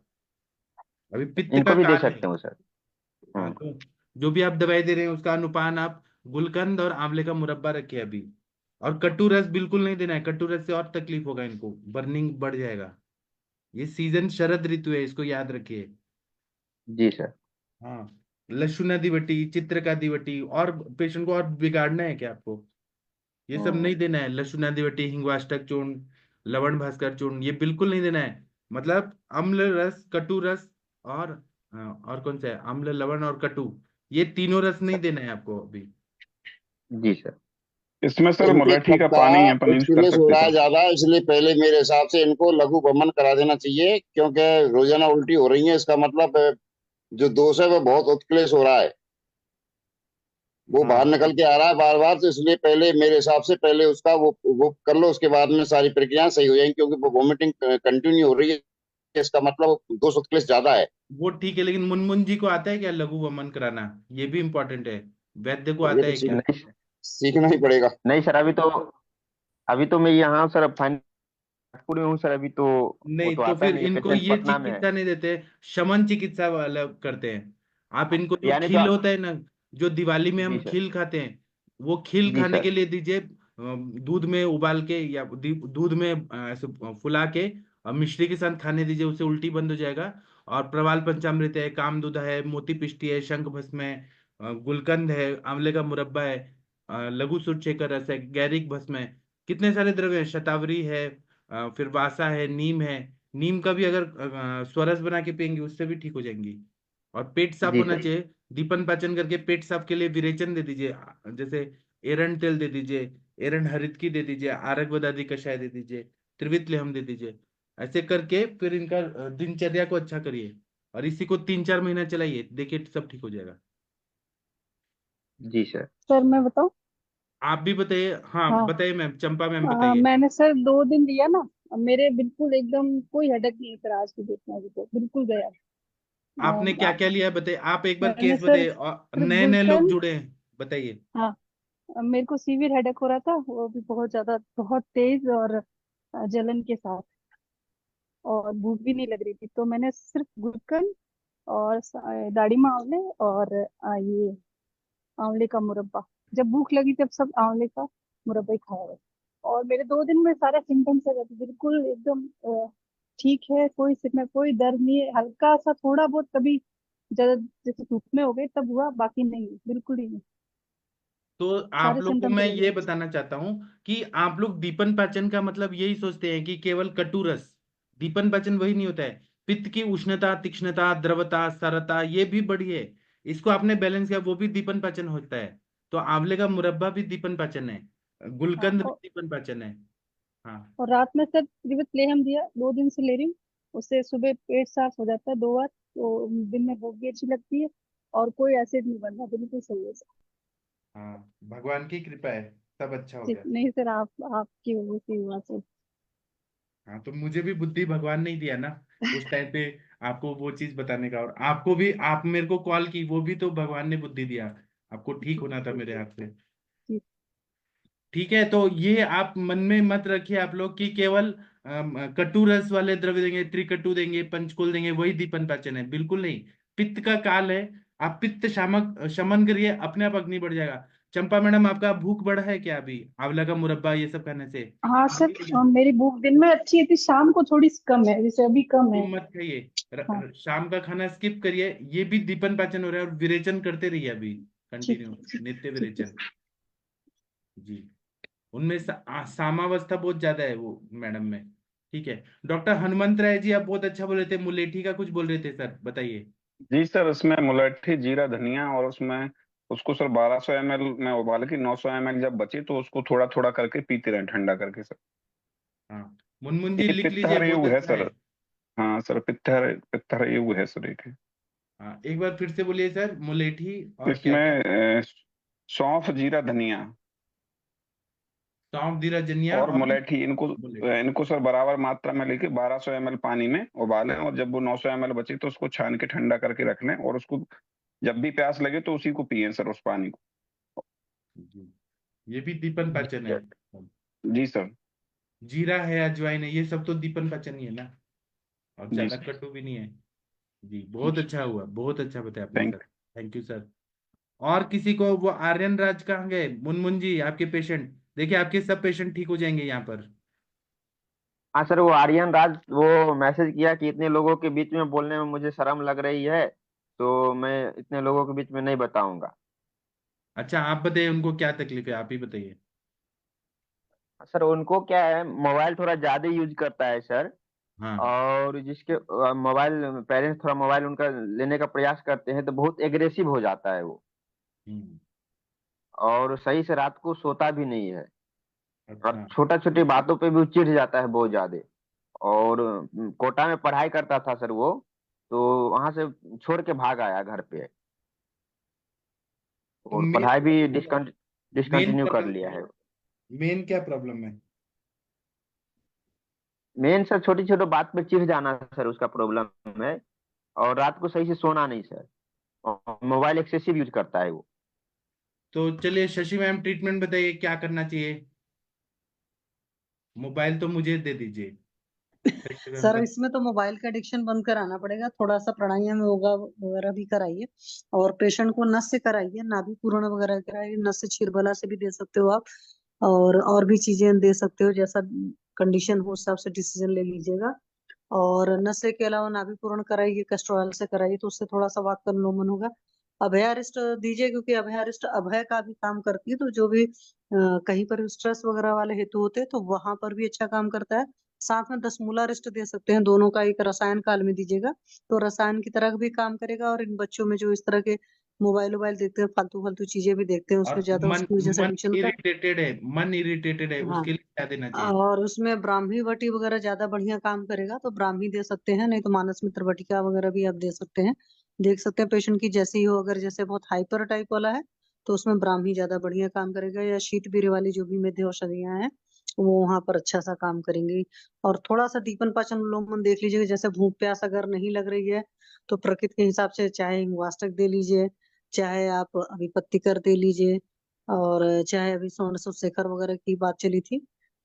अभी पित्त का इनको भी दे काल है। सकते हो सर। हाँ, हम्म। तो जो भी आप दवाई दे रहे हैं उसका अनुपान आप गुलकंद और आंवले का मुरब्बा रखिए अभी। और कटु रस बिल्कुल नहीं देना है, कटु रस से और तकलीफ होगा इनको, बर्निंग बढ़ जाएगा। ये सीजन शरद ऋतु है, इसको याद रखिए। जी सर। हाँ, लहसुन दिवटी, चित्र का दिवटी, और पेशेंट को और बिगाड़ना है क्या आपको? ये सब हम्म। नहीं देना है। लहसुन दिवटी, हिंगवाष्टक चूर्ण, लवण भास्कर चूर्ण, ये बिल्कुल नहीं देना है। मतलब अम्ल रस, कटु रस, और और कौन सा है, अम्ल, लवण और कटु, ये तीनों रस नहीं देना है आपको अभी। जी सर। इसमें सर इनके मुलेठी कफ का का पानी अपन यूज कर एक्सपीरियंस हो सकते रहा सर। है ज्यादा, इसलिए पहले मेरे हिसाब से इनको लघु भमन करा देना चाहिए, क्योंकि रोजाना उल्टी हो रही है, इसका मतलब जो दोष है वो बहुत उत्क्लेश हो रहा है, वो बाहर हाँ, निकल के आ रहा है बार बार। तो इसलिए पहले मेरे हिसाब से पहले उसका वो कर लो, उसके बाद में सारी प्रक्रियाएं सही हो जाएंगी, क्योंकि वो वॉमिटिंग कंटिन्यू हो रही है, इसका मतलब दोष उत्क्लेश ज्यादा है। वो ठीक है, लेकिन मुनमुन जी को आता है क्या लघु वमन कराना? ये भी इम्पोर्टेंट है। वैद्य को तो ये आता तो है क्या? नहीं सीखना ही पड़ेगा। नहीं सर, अभी तो अभी तो मैं यहाँ सर नागपुर में हूँ सर अभी तो। वो नहीं तो तो आता है फिर नहीं, इनको पेशेंट ये पटना में है। चिकित्सा नहीं देते, शमन चिकित्सा वाला करते हैं। आप इनको जो यानी तो खील होता है ना, जो दिवाली में जी हम सर। खील खाते हैं, वो खील जी खाने सर। के लिए दीजिए। दूध में उबाल के या दूध में ऐसे फुला के और मिश्री के साथ खाने दीजिए, उससे उल्टी बंद हो जाएगा। और प्रवाल पंचामृत है, कामदूधा है, मोती पिष्टी है, शंख भस्म है, गुलकंद है, आंवले का मुरब्बा है, लघु सुरशेखर रस है, गैरिक भस्म है, कितने सारे द्रव्य हैं, शतावरी है, फिर वासा है, नीम है। नीम का भी अगर स्वरस बना के पियेंगे उससे भी ठीक हो जाएंगी। और पेट साफ जी होना सर। चाहिए, दीपन पाचन करके पेट साफ के लिए विरेचन दे दीजिए। जैसे एरंड तेल दे दीजिए, एरंड हरितकी दे दीजिए, आरक बदादी कषाय दे दीजिए, त्रिवित लेहम दे दीजिए। ऐसे करके फिर इनका दिनचर्या को अच्छा करिए, और इसी को 3-4 महीना चलाइए, देखिए सब ठीक हो जाएगा। जी सर। सर मैं बताऊं? आप भी बताइए। हाँ हाँ। बताइए मैम, चंपा मैम बताइए। मैंने सर 2 दिन लिया ना, मेरे बिल्कुल एकदम कोई हेडेक नहीं है सर, आज की डेट में अभी तो बिल्कुल गया। आपने क्या आप क्या लिया है बताइए, आप एक बार मैंने केस सर बताइए, और सिर्फ नए नए लोग गुलकंद। जुड़े हैं, बताइए। हाँ, मेरे को सीवियर हेडेक हो रहा था, वो भी बहुत ज्यादा, बहुत तेज, और जलन के साथ, और भूख भी नहीं लग रही थी, तो मैंने सिर्फ गुलकंद और दाढ़ीमा आंवले और ये आंवले का मुरब्बा, जब भूख लगी तब सब आंवले का मुरब्बा ही खाया है। और मेरे 2 दिन में सारा सिम्टम्स आ जाते, बिल्कुल एकदम ठीक है, कोई सिर में कोई दर्द नहीं है, हल्का सा थोड़ा बहुत कभी ज्यादा जैसे धूप में हो गई तब हुआ, बाकी नहीं, बिल्कुल ही नहीं। तो आप सारे लोग को सिम्टम मैं चले ये गए। बताना चाहता हूँ कि आप लोग दीपन पाचन का मतलब यही सोचते हैं कि केवल कटु रस। दीपन पाचन वही नहीं होता है। पित्त की उष्णता, तीक्ष्णता, द्रवता, सरता, ये भी बढ़ी है। इसको आपने बैलेंस किया, वो भी दीपन पाचन होता है। तो आंवले का मुरब्बा भी दीपन पाचन है, हाँ, गुलकंद भी दीपन पाचन है। हाँ। और रात में सर त्रिवत लेहम दिया, 2 दिन से ले रही हूँ, उससे सुबह पेट साफ हो जाता है 2 बार, तो दिन में भूख भी अच्छी लगती है, और कोई एसिड नहीं बनता, बिल्कुल सही है सर। हाँ, भगवान की कृपा है, सब अच्छा हो जी, गया। नहीं सर, आपकी वजह से हुआ सर। हाँ, तो मुझे भी बुद्धि भगवान नहीं दिया ना उस टाइम पे, आपको वो चीज बताने का। और आपको भी, आप मेरे को कॉल की, वो भी तो भगवान ने बुद्धि दिया। आपको ठीक होना था मेरे हाथ से। जी। ठीक है, तो ये आप मन में मत रखिए आप लोग कि केवल कटु रस वाले द्रव्य देंगे, त्रिकटु देंगे, पंचकुल देंगे, वही दीपन पाचन है, बिल्कुल नहीं। पित्त का काल है। आप पित्त शामक शमन करिए, अपने आप अग्नि बढ़ जाएगा। चंपा मैडम, आपका भूख बढ़ा है क्या अभी आंवला का मुरब्बा ये सब खाने से? हाँ सर, मेरी भूख दिन में अच्छी थी, शाम को थोड़ी सी कम है, जैसे अभी कम तो है। मत खाइए। हाँ। शाम का खाना स्किप करिए, ये भी दीपन पाचन हो रहा है। और विरेचन करते रहिए अभी, ठीक कंटिन्यू, ठीक नित्य ठीक है। विरेचन। जी। उनमें सामावस्था बहुत ज्यादा है वो मैडम में। ठीक है। डॉक्टर हनुमंत राय जी, आप बहुत अच्छा बोल रहे थे, मुलेठी का कुछ बोल रहे थे सर, बताइए। जी सर, उसमें मुलट्ठी, जीरा, धनिया, और उसमें उसको सर 1200 ml में उबाल के 900 ml जब बचे तो उसको थोड़ा थोड़ा करके पीते रहे ठंडा करके सर। हाँ, मुनमुन जी ये लिख लीजिए, पित्तहर बहुत युग है अच्छा है। सर। हाँ सर, पित्तहर पित्तहर युग है सर एक। हाँ, एक बार फिर से बोलिए सर, मुलेठी और क्या क्या? इसमें सौंफ, जीरा, धनिया सौंफ, जीरा, धनिया और और मुलैठी, इनको मुलेठी। इनको सर बराबर मात्रा में लेके 1200 ml पानी में उबालें, और जब वो 900 ml बचे तो उसको छान के ठंडा करके रख लें, और उसको जब भी प्यास लगे तो उसी को पिए सर, उस पानी को। जी, ये भी दीपन पाचन है। जी सर। जीरा है, अजवाइन है, ये सब तो दीपन पाचन ही है ना। और जी ज्यादा सर। कटु भी नहीं है। जी, बहुत अच्छा हुआ, बहुत अच्छा बताया आपने sir. Thank thank you sir. और किसी को, वो आर्यन राज कहाँ गए? मुनमुन जी, आपके पेशेंट देखिए, आपके सब पेशेंट ठीक हो जाएंगे यहाँ पर। हाँ सर, वो आर्यन राज वो मैसेज किया कि इतने लोगों के बीच में बोलने में मुझे शर्म लग रही है, तो मैं इतने लोगों के बीच में नहीं बताऊंगा। अच्छा, आप बताइए उनको क्या तकलीफ है, आप ही बताइए। सर उनको क्या है, मोबाइल थोड़ा ज्यादा यूज करता है सर। हाँ। और जिसके मोबाइल, पेरेंट्स थोड़ा मोबाइल उनका लेने का प्रयास करते हैं तो बहुत एग्रेसिव हो जाता है वो। हम्म। और सही से रात को सोता भी नहीं है। और अच्छा। छोटा छोटी बातों पे भी वो चिढ़ जाता है बहुत ज्यादा। और कोटा में पढ़ाई करता था सर वो, तो वहां से छोड़ के भाग आया घर पे। तो और मेन पढ़ाई भी मेन डिसकंटिन्यू कर प्रॉब्लम लिया क्या है। है? मेन क्या प्रॉब्लम है? मेन सर छोटी छोटी बात पे चिढ़ जाना सर उसका प्रॉब्लम है। और रात को सही से सोना नहीं सर। और मोबाइल एक्सेसिव यूज करता है वो। तो चलिए शशि मैम, ट्रीटमेंट बताइए क्या करना चाहिए। मोबाइल तो मुझे दे दीजिए। सर इसमें तो मोबाइल का एडिक्शन बंद कराना पड़ेगा, थोड़ा सा प्राणायाम योगा वगैरह भी कराइए, और पेशेंट को नस से कराइए, नाभि पूर्ण वगैरह कराइए, नस से क्षीरबला से भी दे सकते हो आप, और भी चीजें दे सकते हो, जैसा कंडीशन हो उस हिसाब से डिसीजन ले लीजिएगा। और नशे के अलावा नाभि पूर्ण कराइए, कैस्ट्रॉल से कराइए, तो उससे थोड़ा सा वात का अनुलोमन होगा। अभयारिष्ट दीजिए, क्योंकि अभयारिष्ट अभय का भी काम करती है, तो जो भी कहीं पर स्ट्रेस वगैरह वाले हेतु होते हैं तो वहां पर भी अच्छा काम करता है। साथ में 10 मूलारिष्ट दे सकते हैं, दोनों का एक रसायन काल में दीजिएगा, तो रसायन की तरह भी काम करेगा। और इन बच्चों में जो इस तरह के मोबाइल वोबाइल देखते हैं, फालतू फालतू चीजें भी देखते हैं, और उसमें ज्यादा मन उसकी वजह से मन एडिक्शन होता है। इरिटेटेड है, मन इरिटेटेड है, हाँ, उसके लिए क्या देना चाहिए? और उसमें ब्राह्मी वटी वगैरह ज्यादा बढ़िया काम करेगा, तो ब्राह्मी दे सकते हैं, नहीं तो मानस मित्र वटिका वगैरह भी आप दे सकते हैं। देख सकते हैं पेशेंट की जैसी हो, अगर जैसे बहुत हाइपर टाइप वाला है तो उसमें ब्राह्मी ज्यादा बढ़िया काम करेगा, या शीत बीर वाली जो भी मेधे औषधियां हैं वो वहां पर अच्छा सा काम करेंगी। और थोड़ा सा दीपन पाचन अनुलोमन देख लीजिए, जैसे भूख प्यास अगर नहीं लग रही है तो प्रकृति के हिसाब से चाहे हिंगवाष्टक दे लीजिए, चाहे आप अभिपत्तिकर दे लीजिए, और चाहे अभी सोन शेखर वगैरह की बात चली थी,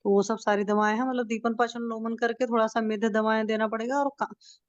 तो वो सब सारी दवाएं हैं। मतलब दीपन पाचन लोमन करके थोड़ा सा मेधे दवाएं देना पड़ेगा, और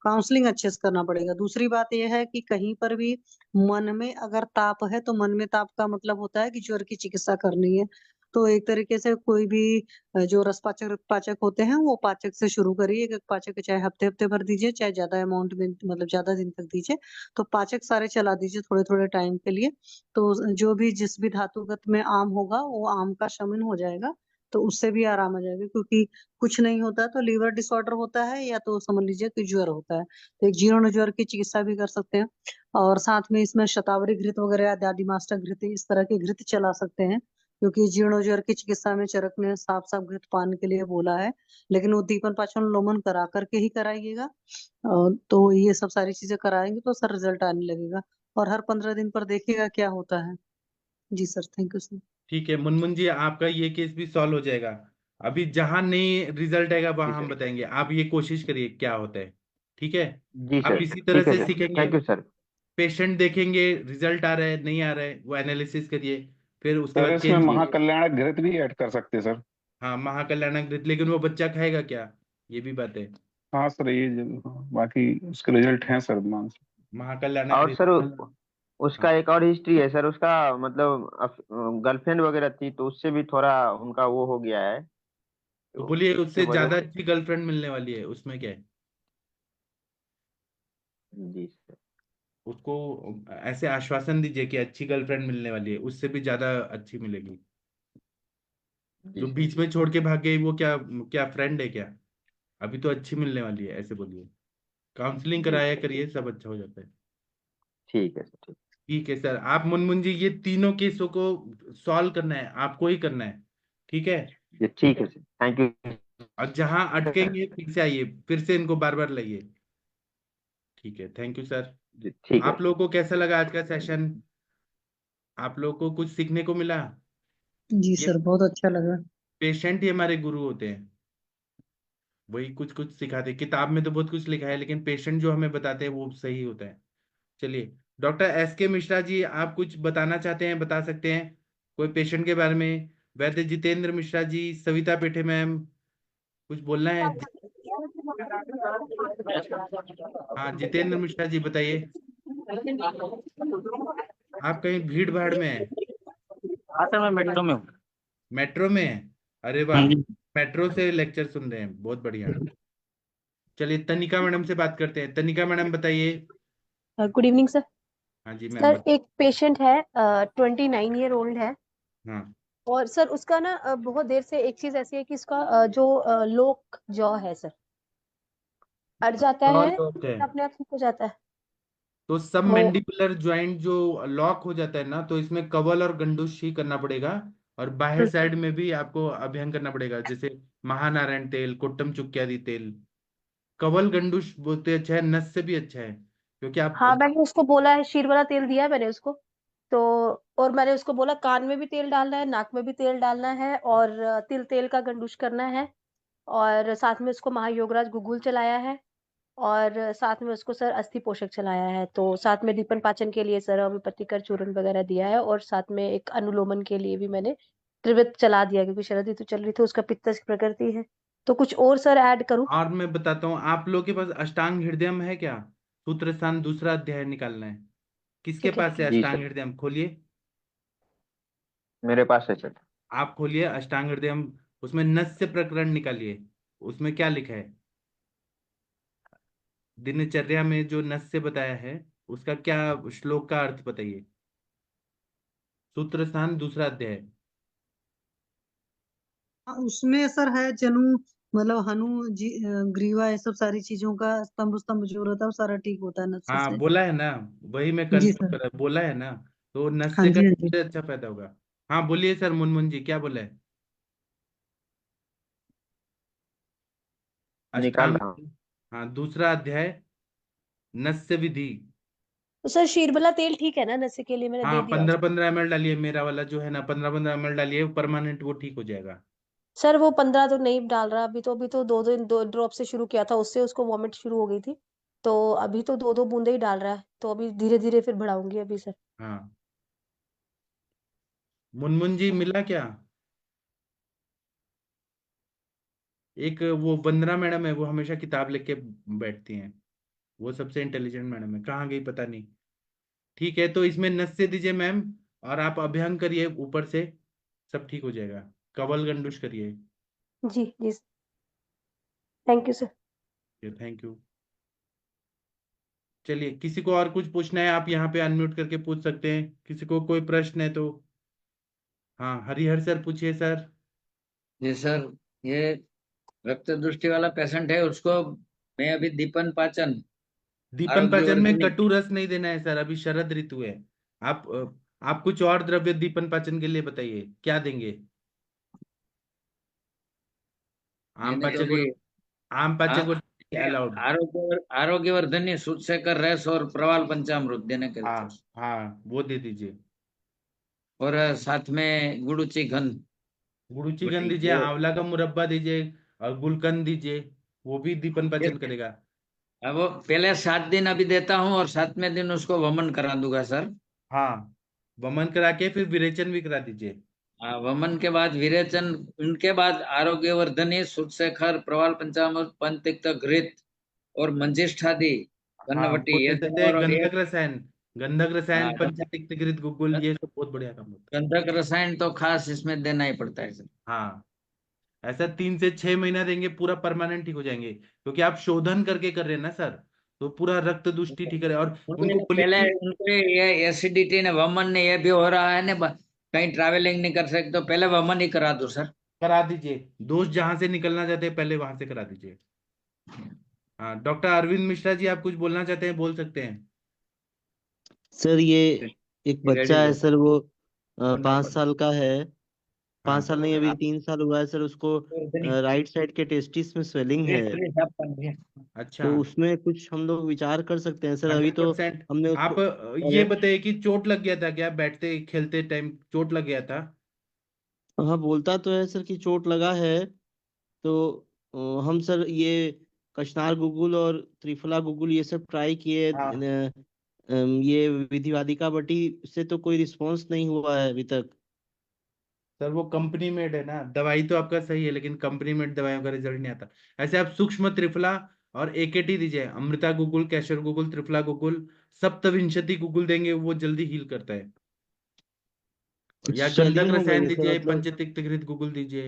काउंसलिंग अच्छे से करना पड़ेगा। दूसरी बात यह है कि कहीं पर भी मन में अगर ताप है, तो मन में ताप का मतलब होता है कि ज्वर की चिकित्सा करनी है। तो एक तरीके से कोई भी जो रस पाचक पाचक होते हैं वो पाचक से शुरू करिए। एक पाचक चाहे हफ्ते हफ्ते भर दीजिए, चाहे ज्यादा अमाउंट में, मतलब ज्यादा दिन तक दीजिए, तो पाचक सारे चला दीजिए थोड़े थोड़े टाइम के लिए। तो जो भी जिस भी धातुगत में आम होगा वो आम का शमन हो जाएगा, तो उससे भी आराम आ जाएगा। क्योंकि कुछ नहीं होता तो लीवर डिसऑर्डर होता है, या तो समझ लीजिए कि ज्वर होता है, तो एक जीर्ण ज्वर की चिकित्सा भी कर सकते हैं। और साथ में इसमें शतावरी घृत वगैरह, दादी मास्टर घृत, इस तरह के घृत चला सकते हैं, क्योंकि जीर्ण ज्वर की चिकित्सा में चरक ने साफ साफ घृत पान के लिए बोला है। लेकिन वो दीपन पाचन लोमन करा करके ही कराइएगा। तो ये सब सारी चीजें कराएंगे तो सर रिजल्ट आने लगेगा, और हर 15 दिन पर देखिएगा क्या होता है। जी सर, थैंक यू सर। ठीक है मुनमुन जी, आपका ये केस भी सॉल्व हो जाएगा। अभी जहां नहीं रिजल्ट आएगा जी वहां हम सर। बताएंगे, आप ये कोशिश करिए क्या होता है। ठीक है, जी आप सर। इसी तरह ठीक है से सर, सीखेंगे। Thank you sir. पेशेंट देखेंगे, रिजल्ट आ रहा है नहीं आ रहा है, वो एनालिसिस करिए, फिर उसके सर बाद इसमें चेंज कीजिए। महाकल्याणक घृत भी ऐड कर सकते हैं सर। हाँ महाकल्याणक, लेकिन वो बच्चा खाएगा क्या, ये भी बात है। हाँ सर, हाँ, बाकी उसके रिजल्ट हैं सर मान। महाकल्याणक और सर हाँ, उसका एक और हिस्ट्री है सर, उसका मतलब गर्लफ्रेंड वगैरह थी, तो उससे भी थोड़ा उनका वो हो गया है, तो तो बोलिए उसके उससे वजह ज्यादा से। अच्छी गर्लफ्रेंड मिलने वाली है, उसमें क्या है। जी सर। उसको ऐसे आश्वासन दीजिए कि अच्छी गर्लफ्रेंड मिलने वाली है, उससे भी ज्यादा अच्छी मिलेगी। जी जो सर। बीच में छोड़ के भाग गई वो क्या, क्या फ्रेंड है क्या, अभी तो अच्छी मिलने वाली है, ऐसे बोलिए। काउंसलिंग जी कराया सर। करिए, सब अच्छा हो जाता है। ठीक है सर, ठीक। ठीक है सर, आप मुनमुन जी ये तीनों केसों को सॉल्व करना है, आपको ही करना है। ठीक है, जी ठीक है सर, थैंक यू और जहां सर। अटकेंगे फिर से आइए, फिर से इनको बार बार लाइए। ठीक है, थैंक यू सर। जी ठीक है आप लोगों को कैसा लगा आज का सेशन, आप लोगों को कुछ सीखने को मिला। जी ये सर, बहुत अच्छा लगा। पेशेंट ही हमारे गुरु होते हैं, वही कुछ कुछ सिखाते। किताब में तो बहुत कुछ लिखा है, लेकिन पेशेंट जो हमें बताते हैं वो सही होता है। चलिए, डॉक्टर एस के मिश्रा जी, आप कुछ बताना चाहते हैं, बता सकते हैं कोई पेशेंट के बारे में। वैद्य जितेंद्र मिश्रा जी, सविता पेठे मैम, कुछ बोलना है। हाँ जितेंद्र मिश्रा जी बताइए। आप कहीं भीड़ भाड़ में है, हाँ सर, मैं मेट्रो में हूँ। मेट्रो में है, अरे हाँ वाह, जी। मेट्रो से लेक्चर सुन रहे हैं, बहुत बढ़िया। चलिए तनिका मैडम से बात करते हैं, तनिका मैडम बताइए। Good evening sir. हाँ जी मैम सर एक पेशेंट है, 29 ईयर ओल्ड है, हाँ, और सर उसका ना बहुत देर से एक चीज ऐसी है कि उसका जो लोक जॉ है सर, अड़ जाता तो है, लोग है, अपने आप ठीक हो जाता है। तो सब वो मैंडिबुलर ज्वाइंट जो लॉक हो जाता है ना, तो इसमें कवल और गंडुश ही करना पड़ेगा। और बाहर साइड में भी आपको अभियान करना पड़ेगा, जैसे महानारायण तेल, कुट्टम चुक्क्यादि तेल। कवल गंडुश बोलते अच्छा है, नस से भी अच्छा है, क्योंकि आप हाँ, मैंने उसको बोला है, शीर वाला तेल दिया है मैंने उसको, तो और मैंने उसको बोला कान में भी तेल डालना है, नाक में भी तेल डालना है, और तिल तेल का गंडूश करना है, और साथ में उसको महायोगराज गुगुल चलाया है, और साथ में उसको सर अस्थि पोषक चलाया है, तो साथ में दीपन पाचन के लिए सर होम्योपैथिक चूर्ण वगैरह दिया है, और साथ में एक अनुलोमन के लिए भी मैंने त्रिवृत चला दिया, क्योंकि शरद ऋतु चल रही थी, उसका पित्त प्रकृति है। तो कुछ और सर ऐड करूं? और मैं बताता हूँ, आप लोग के पास अष्टांग हृदयम है क्या? सूत्र स्थान दूसरा अध्याय निकालना है। किसके ठीक है। पास है जी अष्टांग सर, हृदयम? खोलिए, मेरे पास है सर। आप खोलिए अष्टांग हृदयम, उसमें नस्य प्रकरण निकालिए। उसमें क्या लिखा है? दिनचर्या में जो नस्य बताया है उसका क्या, श्लोक का अर्थ बताइए। सूत्र स्थान दूसरा अध्याय। उसमें सर है जनु, मतलब हनु जी, ग्रीवा, ये सब सारी चीजों का स्तंभ स्तंभ जो रहता है वो सारा ठीक होता है नस्य हाँ से। बोला है ना, वही मैं जी कंफ्यूज सर। कर रहा, बोला है ना। तो हाँ नस्य का जी, हाँ जी। सबसे अच्छा फायदा होगा। हाँ बोलिए सर, मुनमुन जी क्या बोला है? निकाल अष्टांग, रहा हूँ। हाँ दूसरा अध्याय, नस्य विधि। तो सर शीरबला तेल ठीक है ना नशे के लिए? मैंने हाँ दे दिया 15 उसको। 15 ml डालिए, मेरा वाला जो है ना 15 15 ml डालिए, परमानेंट वो ठीक हो जाएगा। सर वो 15 तो नहीं डाल रहा अभी तो दो ड्रॉप से शुरू किया था, उससे उसको वॉमिट शुरू हो गई थी। तो अभी तो 2 2 बूंदे ही डाल रहा है, तो अभी धीरे धीरे फिर बढ़ाऊंगी अभी सर। हाँ मुनमुन जी मिला क्या? एक वो वंदना मैडम है, वो हमेशा किताब लेके बैठती हैं, वो सबसे इंटेलिजेंट मैडम है, कहाँ गई पता नहीं। ठीक है, तो इसमें नस्य दीजिए मैम, और आप अभ्यंग करिए ऊपर से, सब ठीक हो जाएगा। कवल गंडुश करिए। जी जी, thank you sir. Thank you. चलिए, किसी को और कुछ पूछना है आप यहाँ पे अनम्यूट करके पूछ सकते हैं, किसी को कोई प्रश्न है तो। हाँ हरिहर सर पूछिए सर। जी सर, ये रक्त दृष्टि वाला पेशेंट है, उसको मैं अभी दीपन पाचन, दीपन पाचन में आरोग्यवर्धिनी। कटु रस नहीं देना है सर, अभी शरद ऋतु है। आप आप कुछ और द्रव्य दीपन पाचन के लिए बताइए, क्या देंगे? आम मैंने तो पाचक, अभी, आम हाँ, पाचक अलाउड। आरोग्यवर्धनी, सूतशेखर रस और प्रवाल पंचामृत देने के लिए। हाँ हाँ वो दे दीजिए। और साथ में गुड़ुची घन गुड़ूची गंध बटी दीजिए, वो। आंवला का मुरब्बा दीजिए, और गुलकंद दीजिए, वो भी दीपन पाचन ये- करेगा। अब वो पहले 7 दिन अभी देता हूँ और 7वें दिन उसको वमन करा दूंगा सर। हाँ वमन करा के फिर विरेचन भी करा दीजिए। वमन के बाद विरेचन, उनके बाद आरोग्यवर्धनी, सूतशेखर, प्रवाल पंचामृत, पंचतिक्त घृत और मंजिष्ठादि हाँ वो गन्नवटी, दे ये सकते दोनों हैं, और एक। गंधक रसायन, गंधक रसायन, हाँ, पंचतिक्त घृत गुगुल, ये सब बहुत बढ़िया काम होता गंधक रसायन तो खास इसमें देना ही पड़ता है सर। है। हाँ ऐसा 3 से 6 महीना देंगे, पूरा परमानेंट ठीक हो जाएंगे, क्योंकि आप शोधन करके कर रहे हैं ना सर, तो पूरा रक्त दुष्टि ठीक है। और उनको उनको बोलिए पहले, कि उनको ये एसिडिटी ने, वमन ने, ये भी हो रहा है ना, कहीं ट्रैवलिंग नहीं कर सकते, तो पहले वमन ही करा दो सर। करा दीजिए, दोस्त जहां से निकलना चाहते हैं पहले वहां से करा दीजिए। हाँ डॉक्टर अरविंद मिश्रा जी, आप कुछ बोलना चाहते हैं, बोल सकते हैं। सर ये एक रेडी बच्चा है बोल। सर, वो सुनना 5 साल का है। पाँच हाँ साल नहीं, अभी 3 साल हुआ है सर उसको। पड़ेगा। राइट साइड के टेस्टिस में स्वेलिंग है। अच्छा, तो उसमें कुछ हम लोग विचार कर सकते हैं सर? अभी तो 100%। हमने आप उसको ये बताइए कि चोट लग गया था क्या, बैठते खेलते टाइम चोट लग गया था? हाँ बोलता तो है सर कि चोट लगा है। तो हम सर ये कचनार गुगुल और त्रिफला गुगुल ये सब ट्राई किए। हाँ ये विधिवादिका बटी से तो कोई रिस्पांस नहीं हुआ है अभी तक। सर वो कंपनी मेड है ना, दवाई तो आपका सही है, लेकिन कंपनी मेड दवाइयों का रिजल्ट नहीं आता। ऐसे आप सूक्ष्म त्रिफला और एकेटी दीजिए, अमृता गुगुल, कैशर गुगुल, त्रिफला गुगुल, सप्तविंशति गुगुल देंगे, वो जल्दी हील करता है। या गंधक स्वेलिंग हो गई रसायन है सर दीजिए, मतलब। पंचतिक्त घृत गुगुल दीजिए।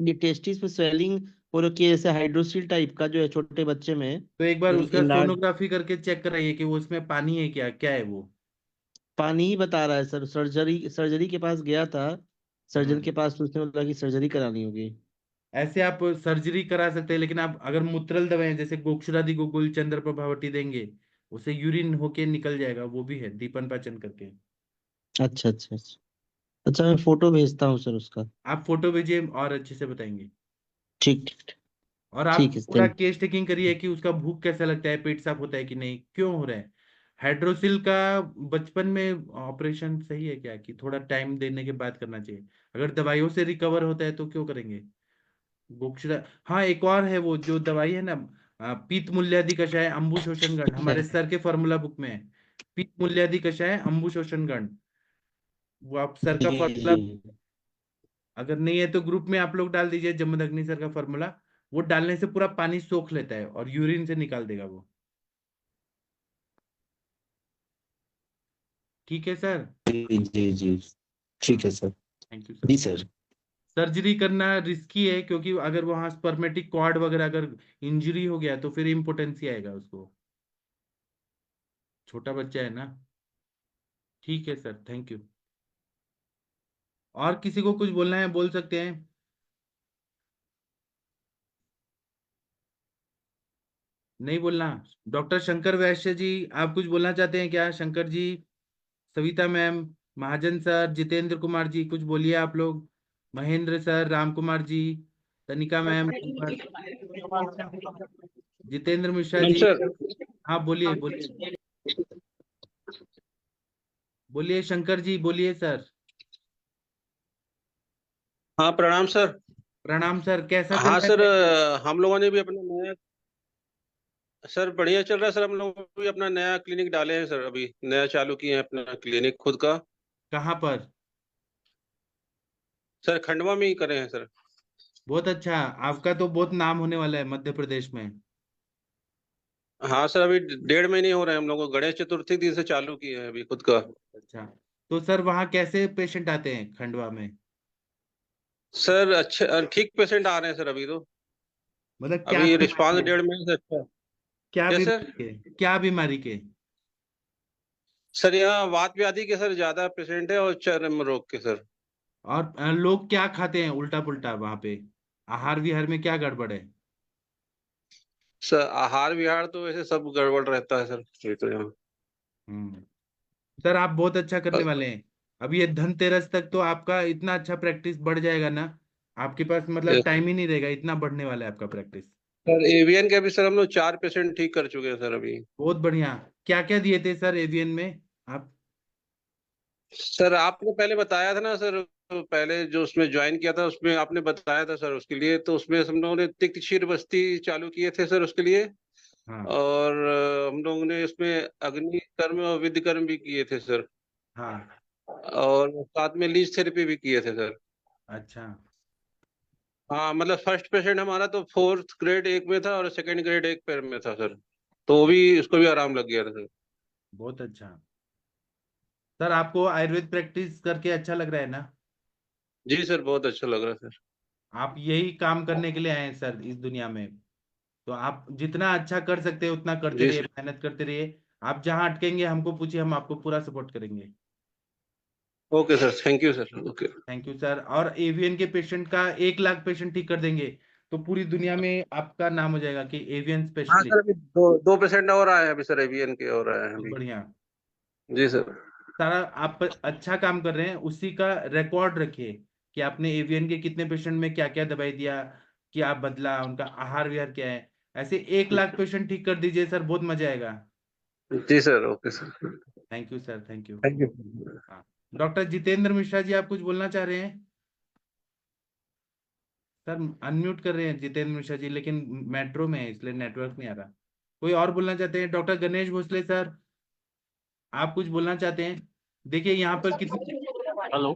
ये टेस्टिस में स्वेलिंग हो रखी है, जैसे हाइड्रोसील टाइप का जो है छोटे बच्चे में। तो एक बार उसका इलाज सोनोग्राफी करके चेक कराइए कि वो उसमें पानी है क्या, क्या है वो। पानी ही बता रहा है सर। सर्जरी सर्जरी के पास गया था, सर्जन हम्म के पास, तो उसने बोला कि सर्जरी करानी होगी। ऐसे आप सर्जरी करा सकते हैं, लेकिन आप अगर मूत्रल दवाएं जैसे गोक्षरादि गुगुल, चंद्र प्रभावटी देंगे, उसे यूरिन होके निकल जाएगा, वो भी है दीपन पाचन करके। अच्छा अच्छा अच्छा। अच्छा मैं फोटो भेजता हूँ सर उसका। आप फोटो भेजिए और अच्छे से बताएंगे। ठीक ठीक। और आप ठीक है, पूरा थैंक केस टेकिंग करिए कि उसका भूख कैसा लगता है, पेट साफ होता है कि नहीं, क्यों हो रहा है। हाइड्रोसिल का बचपन में ऑपरेशन सही है क्या, कि थोड़ा टाइम देने के बाद करना चाहिए? अगर दवाइयों से रिकवर होता है तो क्यों करेंगे? गोक्षरा, हाँ एक और है वो जो दवाई है ना, पीत मूल्यादि कषाय अम्बु शोषण गण, हमारे सर के फॉर्मूला बुक में है। पीत मूल्यादि कषाय अम्बु शोषण गण, वो आप सर का जी फॉर्मूला, जी। अगर नहीं है तो ग्रुप में आप लोग डाल दीजिए जमदग्नि सर का फॉर्मूला। वो डालने से पूरा पानी सोख लेता है और यूरिन से निकाल देगा वो। ठीक है सर। जी जी जी, ठीक है सर। Thank you sir. जी सर। सर्जरी करना रिस्की है, क्योंकि अगर वहां स्पर्मेटिक कॉर्ड वगैरह अगर इंजरी हो गया तो फिर इम्पोटेंसी आएगा उसको। छोटा बच्चा है ना। ठीक है सर, थैंक यू। और किसी को कुछ बोलना है बोल सकते हैं। नहीं बोलना। डॉक्टर शंकर वैश्य जी, आप कुछ बोलना चाहते हैं क्या? शंकर जी, सविता मैम, महाजन सर, जितेंद्र कुमार जी, कुछ बोलिए आप लोग। महेंद्र सर, राम कुमार जी, तनिका मैम, जितेंद्र मिश्रा जी। सर। हाँ बोलिए बोलिए। बोलिए शंकर जी, बोलिए सर। हाँ प्रणाम सर। प्रणाम सर, कैसा चल हाँ रहा सर, है? हम लोगों ने भी अपना नया, सर बढ़िया चल रहा है सर। हम लोग भी अपना नया क्लिनिक डाले हैं सर, अभी नया चालू किए हैं अपना क्लिनिक खुद का। कहाँ पर? सर खंडवा में ही करे हैं सर। बहुत अच्छा। आपका तो बहुत नाम होने वाला है मध्य प्रदेश में। हाँ सर, अभी 1.5 महीने हो रहे हैं हम लोग को, गणेश चतुर्थी दिन से चालू किए हैं अभी खुद का। अच्छा, तो सर वहाँ कैसे पेशेंट आते हैं खंडवा में? सर अच्छे ठीक पेशेंट आ रहे हैं सर अभी तो। मतलब क्या अभी बीमारी रिस्पांस है? 1.5 महीने से अच्छा है। क्या क्या सर? बीमारी के? क्या बीमारी के? सर यहाँ वात व्याधि के सर ज्यादा पेशेंट है, और चर्म रोग के सर। और लोग क्या खाते हैं उल्टा पुल्टा वहां पे? आहार विहार में क्या गड़बड़ है? सर आहार विहार तो वैसे सब गड़बड़ रहता है सर, ये तो यहाँ। हम्म। सर आप बहुत अच्छा करने वाले हैं। अब ये धनतेरस तक तो आपका इतना अच्छा प्रैक्टिस बढ़ जाएगा ना। आपके पास मतलब यस टाइम ही नहीं रहेगा, इतना बढ़ने वाला है आपका प्रैक्टिस। सर, एवियन के भी सर हम लोग 4 पेशेंट ठीक कर चुके हैं सर अभी। बहुत बढ़िया। क्या क्या दिए थे सर एवियन में आप? सर आपने पहले बताया था ना सर, पहले जो उसमें ज्वाइन किया था उसमें आपने बताया था सर उसके लिए, तो उसमें हम लोगों ने तिक्त क्षीर बस्ती चालू किए थे सर उसके लिए। हाँ और हम लोगों ने उसमें अग्नि कर्म और विद्य कर्म भी किए थे सर। हाँ। और साथ में लीच थेरेपी भी किए थे सर। अच्छा। हाँ मतलब फर्स्ट पेशेंट हमारा तो 4th ग्रेड 1 में था, और सेकंड ग्रेड 1 पैर में था सर। तो वो भी, उसको भी आराम लग गया था सर। बहुत अच्छा। सर आपको आयुर्वेद प्रैक्टिस करके अच्छा लग रहा है ना? जी सर, बहुत अच्छा लग रहा है सर। आप यही काम करने के लिए आए हैं सर इस दुनिया में। तो आप जितना अच्छा कर सकते हैं उतना करते जी रहिए, सर। मेहनत करते रहिए। आप जहाँ अटकेंगे हमको पूछिए, हम आपको पूरा सपोर्ट करेंगे। Okay sir, thank you sir. Okay. Thank you sir. और एवियन के पेशेंट का 1 लाख पेशेंट ठीक कर देंगे तो पूरी दुनिया में आपका नाम हो जाएगा कि एवियन हाँ स्पेशलिस्ट। सर, अभी दो पेशेंट और आए हैं अभी सर, एवीएन के और आए हैं बहुत अभी। बढ़िया। जी सर। सारा आप अच्छा काम कर रहे हैं, उसी का रिकॉर्ड रखिए कि आपने एवियन के कितने पेशेंट में क्या क्या दवाई दिया, क्या बदला, उनका आहार विहार क्या है। ऐसे 1 लाख पेशेंट ठीक कर दीजिए सर, बहुत मजा आएगा। जी sir, okay sir. Thank you sir, thank you. Thank you. हाँ। डॉक्टर जितेंद्र मिश्रा जी, आप कुछ बोलना चाह रहे हैं? सर अनम्यूट कर रहे हैं जितेंद्र मिश्रा जी, लेकिन मेट्रो में है इसलिए नेटवर्क नहीं आ रहा। कोई और बोलना चाहते हैं? डॉक्टर गणेश भोसले सर, आप कुछ बोलना चाहते हैं? देखिए यहाँ पर कितनी। हेलो।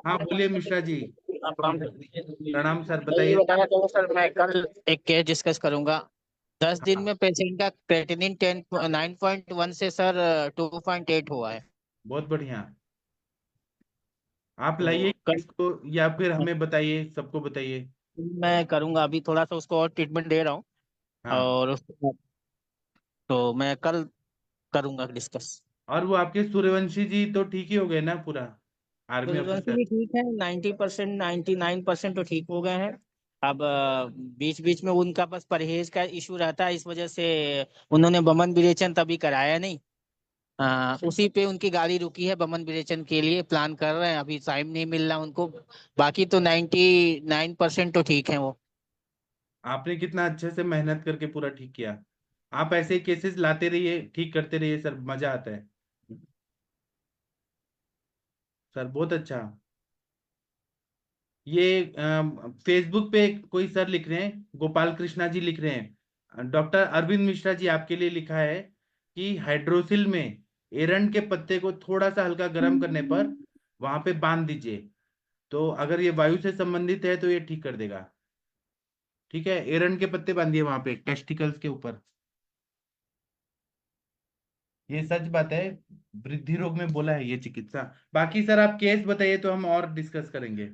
हाँ बोलिए मिश्रा जी। प्रणाम सर, मैं ये बताइए। बताना चाहूंगा सर, मैं कल एक केस डिस्कस करूंगा। 10 दिन हाँ में पेशेंट का क्रेटिनिन 9.1 से सर 2.8 हुआ है। बहुत बढ़िया। आप तो लाइए कल इसको, या फिर हमें बताइए, सबको बताइए। मैं करूंगा, अभी थोड़ा सा उसको और ट्रीटमेंट दे रहा हूँ। हाँ। और तो मैं कल करूंगा डिस्कस। और वो आपके सूर्यवंशी जी तो ठीक ही हो गए ना पूरा? Army Suryavanshi officer. भी ठीक है, 90%, 99% तो ठीक हो गए हैं। अब बीच बीच में उनका बस परहेज का इशू रहता है, इस वजह से उन्होंने बमन विरेचन तभी कराया नहीं। उसी पे उनकी गाड़ी रुकी है, बमन विरेचन के लिए प्लान कर रहे हैं, अभी टाइम नहीं मिल रहा उनको। बाकी तो 99% तो ठीक है वो। आपने कितना अच्छे से मेहनत करके पूरा ठीक किया। आप ऐसे केसेस लाते रहिए, ठीक करते रहिए सर, मजा आता है। सर बहुत अच्छा। ये फेसबुक पे कोई सर लिख रहे हैं, गोपाल कृष्णा जी लिख रहे हैं, डॉक्टर अरविंद मिश्रा जी आपके लिए लिखा है कि हाइड्रोसिल में एरंड के पत्ते को थोड़ा सा हल्का गर्म करने पर वहां पे बांध दीजिए। तो अगर ये वायु से संबंधित है तो ये ठीक कर देगा। ठीक है, एरंड के पत्ते बांधिए वहां पे टेस्टिकल्स के ऊपर। ये सच बात है, वृद्धि रोग में बोला है ये चिकित्सा। बाकी सर आप केस बताइए तो हम और डिस्कस करेंगे।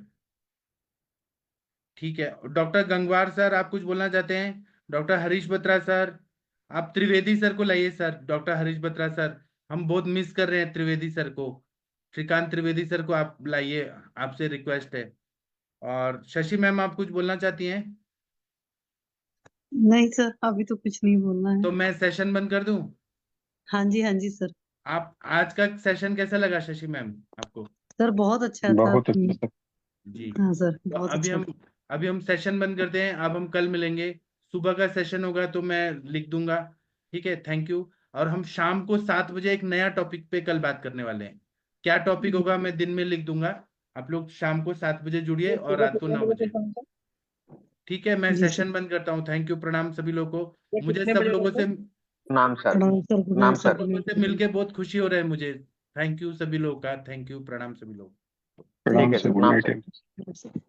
ठीक है, डॉक्टर गंगवार सर आप कुछ बोलना चाहते हैं? डॉक्टर हरीश बत्रा सर, आप त्रिवेदी सर को लाइए sir. Doctor Harish Batra sir, हम बहुत मिस कर रहे हैं त्रिवेदी सर को। श्रीकांत त्रिवेदी सर को आप लाइए, आपसे रिक्वेस्ट है। और शशि मैम आप कुछ बोलना चाहती हैं? नहीं सर, अभी तो कुछ नहीं बोलना है। तो मैं सेशन बंद कर दूं? हाँ जी सर। आप आज का सेशन कैसा लगा शशि मैम आपको? सर बहुत अच्छा था। बहुत अच्छा सर। जी, हाँ सर, तो बहुत अभी अच्छा। हम सेशन बंद करते हैं। अब हम कल मिलेंगे, सुबह का सेशन होगा तो मैं लिख दूंगा। ठीक है, थैंक यू। और हम शाम को 7 बजे एक नया टॉपिक पे कल बात करने वाले हैं। क्या टॉपिक होगा मैं दिन में लिख दूंगा। आप लोग शाम को 7 बजे जुड़िए और रात को 9 बजे। ठीक है, मैं जी सर। सेशन बंद करता हूँ। थैंक यू, प्रणाम सभी लोगों को। मुझे कितने सब बजे लोगों से प्रणाम सर। प्रणाम सर, गुड प्रणाम नाइट सर। सर। लोगों से मिलके बहुत खुशी हो रहा है मुझे। थैंक यू सभी लोगों का, थैंक यू, प्रणाम सभी लोग। प्रणाम ठीक है सर, सर, गुड प्रणाम नाइट। सर।